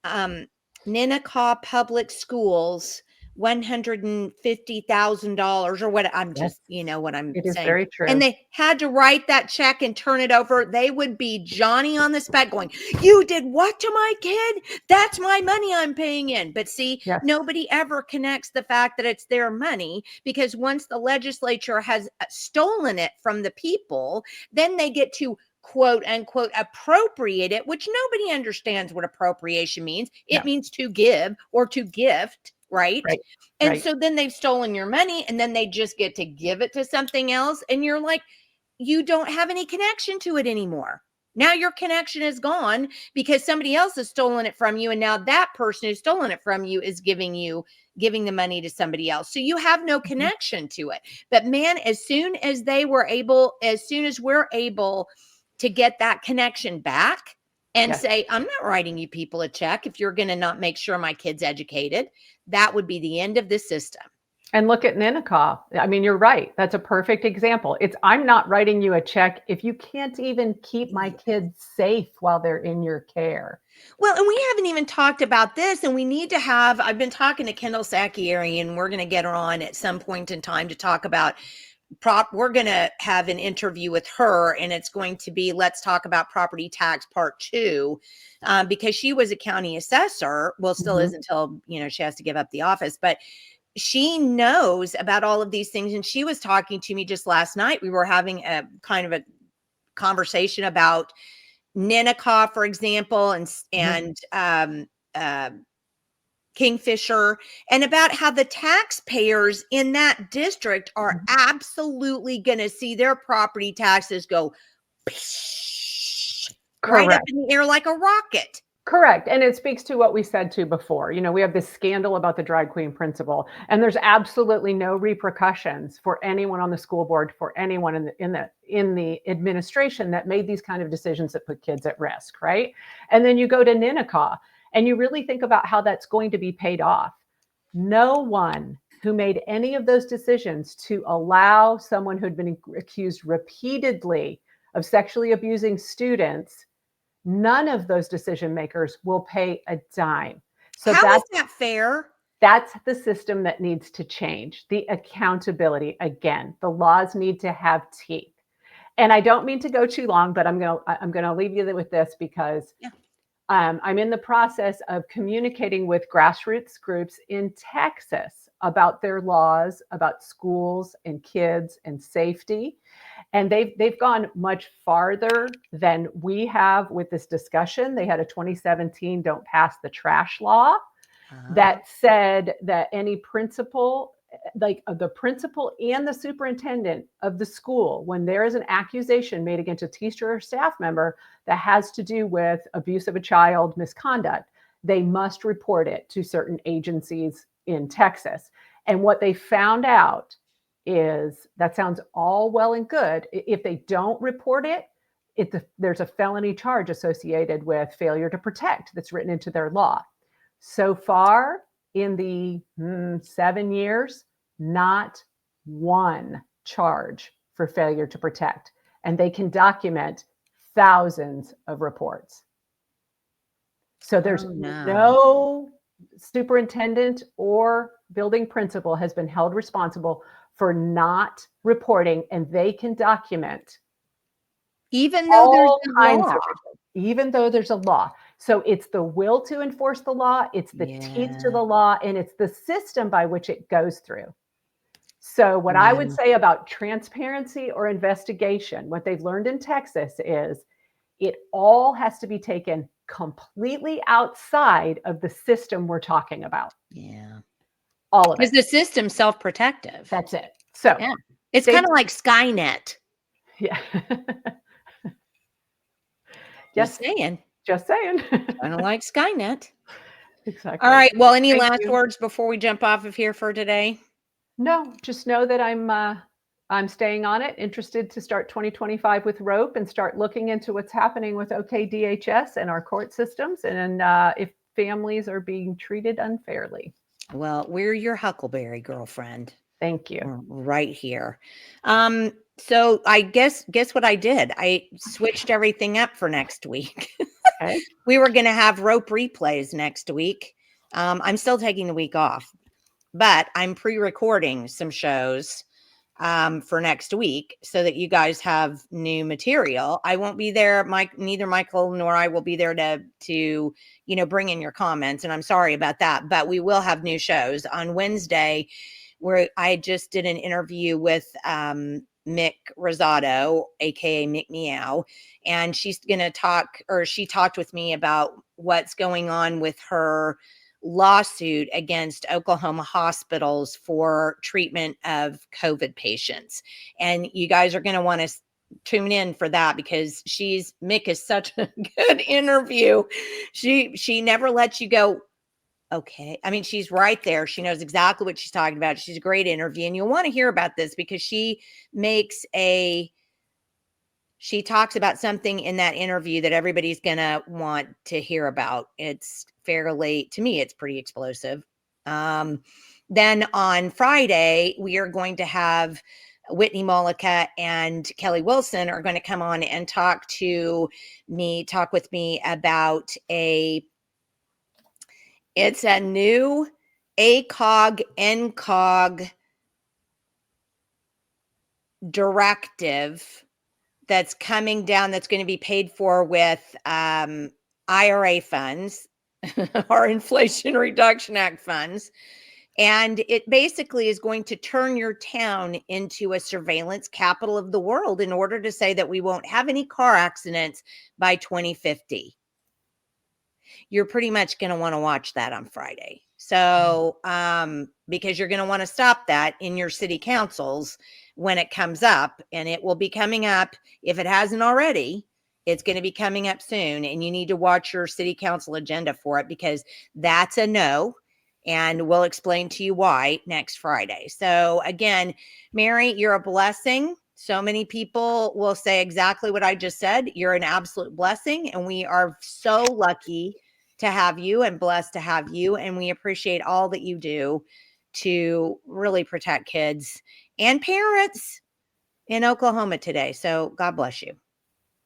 Ninnekah Public Schools, $150,000 or what, I'm just, what I'm It is saying. very true. And they had to write that check and turn it over. They would be Johnny on the spot going, you did what to my kid? That's my money I'm paying in. But see, nobody ever connects the fact that it's their money, because once the legislature has stolen it from the people, then they get to quote unquote appropriate it, which nobody understands what appropriation means. It means to give or to gift, right? And so then they've stolen your money, and then they just get to give it to something else, and you're like, you don't have any connection to it anymore. Now your connection is gone because somebody else has stolen it from you, and now that person who's stolen it from you is giving the money to somebody else. So you have no connection to it. But man, as soon as we're able to get that connection back and say, I'm not writing you people a check if you're going to not make sure my kid's educated, that would be the end of the system. And look at Ninnekah. I mean, you're right. That's a perfect example. I'm not writing you a check if you can't even keep my kids safe while they're in your care. Well, and we haven't even talked about this, and we need to have, I've been talking to Kendall Sacchieri, and we're going to get her on at some point in time to talk about we're going to have an interview with her, and it's going to be, let's talk about property tax part 2, because she was a county assessor. Well, still is until, she has to give up the office, but she knows about all of these things. And she was talking to me just last night. We were having a kind of a conversation about Ninnekah, for example, and Kingfisher, and about how the taxpayers in that district are absolutely going to see their property taxes go right up in the air like a rocket. Correct. And it speaks to what we said too before. We have this scandal about the drag queen principal, and there's absolutely no repercussions for anyone on the school board, for anyone in the administration that made these kind of decisions that put kids at risk, right? And then you go to Ninnekah, and you really think about how that's going to be paid off. No one who made any of those decisions to allow someone who'd been accused repeatedly of sexually abusing students, none of those decision makers will pay a dime. So how is that fair? That's the system that needs to change. The accountability. Again, the laws need to have teeth. And I don't mean to go too long, but I'm going to leave you with this because I'm in the process of communicating with grassroots groups in Texas about their laws, about schools and kids and safety. And they've gone much farther than we have with this discussion. They had a 2017 Don't Pass the Trash law that said that any principal, like the principal and the superintendent of the school, when there is an accusation made against a teacher or staff member that has to do with abuse of a child, misconduct, they must report it to certain agencies in Texas. And what they found out is that sounds all well and good. If they don't report it, there's a felony charge associated with failure to protect that's written into their law. So far in the 7 years, not one charge for failure to protect. And they can document thousands of reports. So there's no superintendent or building principal has been held responsible for not reporting, and they can document even though there's a law. So it's the will to enforce the law, it's the teeth to the law, and it's the system by which it goes through. So what I would say about transparency or investigation, what they've learned in Texas is it all has to be taken completely outside of the system we're talking about. Yeah. All of it. Is the system self-protective? That's it. So it's kind of like Skynet. Yeah. Just saying. Just saying. Kind of like Skynet. Exactly. All right. Well, any Thank last you. words before we jump off of here for today? No, just know that I'm staying on it, interested to start 2025 with rope and start looking into what's happening with OKDHS and our court systems, and if families are being treated unfairly. Well, we're your Huckleberry girlfriend. Thank you. We're right here. So I guess what I did? I switched everything up for next week. Okay. We were going to have rope replays next week. I'm still taking the week off, but I'm pre-recording some shows for next week so that you guys have new material. I won't be there. Neither Michael nor I will be there to bring in your comments. And I'm sorry about that, but we will have new shows on Wednesday, where I just did an interview with Mick Rosado, aka Mick Meow, and she's going to talk, or she talked with me about what's going on with her lawsuit against Oklahoma hospitals for treatment of COVID patients. And you guys are going to want to tune in for that, because Mick is such a good interview. She never lets you go, okay. I mean, she's right there. She knows exactly what she's talking about. She's a great interview, and you'll want to hear about this because she talks about something in that interview that everybody's going to want to hear about. To me, it's pretty explosive. Then on Friday, we are going to have Whitney Mollica and Kelly Wilson are going to come on and talk with me about it's a new ACOG, NCOG directive that's coming down, that's going to be paid for with IRA funds, our Inflation Reduction Act funds. And it basically is going to turn your town into a surveillance capital of the world in order to say that we won't have any car accidents by 2050. You're pretty much going to want to watch that on Friday. So, because you're going to want to stop that in your city councils when it comes up, and it will be coming up. If it hasn't already, it's going to be coming up soon, and you need to watch your city council agenda for it, because that's a no. And we'll explain to you why next Friday. So again, Mary, you're a blessing. So many people will say exactly what I just said. You're an absolute blessing. And we are so lucky to have you and blessed to have you. And we appreciate all that you do to really protect kids and parents in Oklahoma today. So God bless you.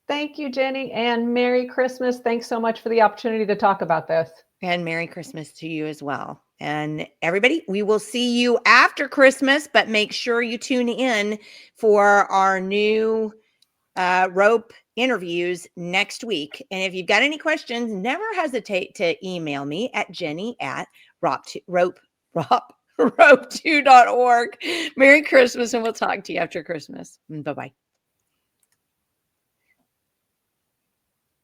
Thank you, Jenny, and Merry Christmas. Thanks so much for the opportunity to talk about this. And Merry Christmas to you as well. And everybody, we will see you after Christmas, but make sure you tune in for our new rope interviews next week. And if you've got any questions, never hesitate to email me at jenny@rope2.org. Merry Christmas, and we'll talk to you after Christmas. Bye-bye.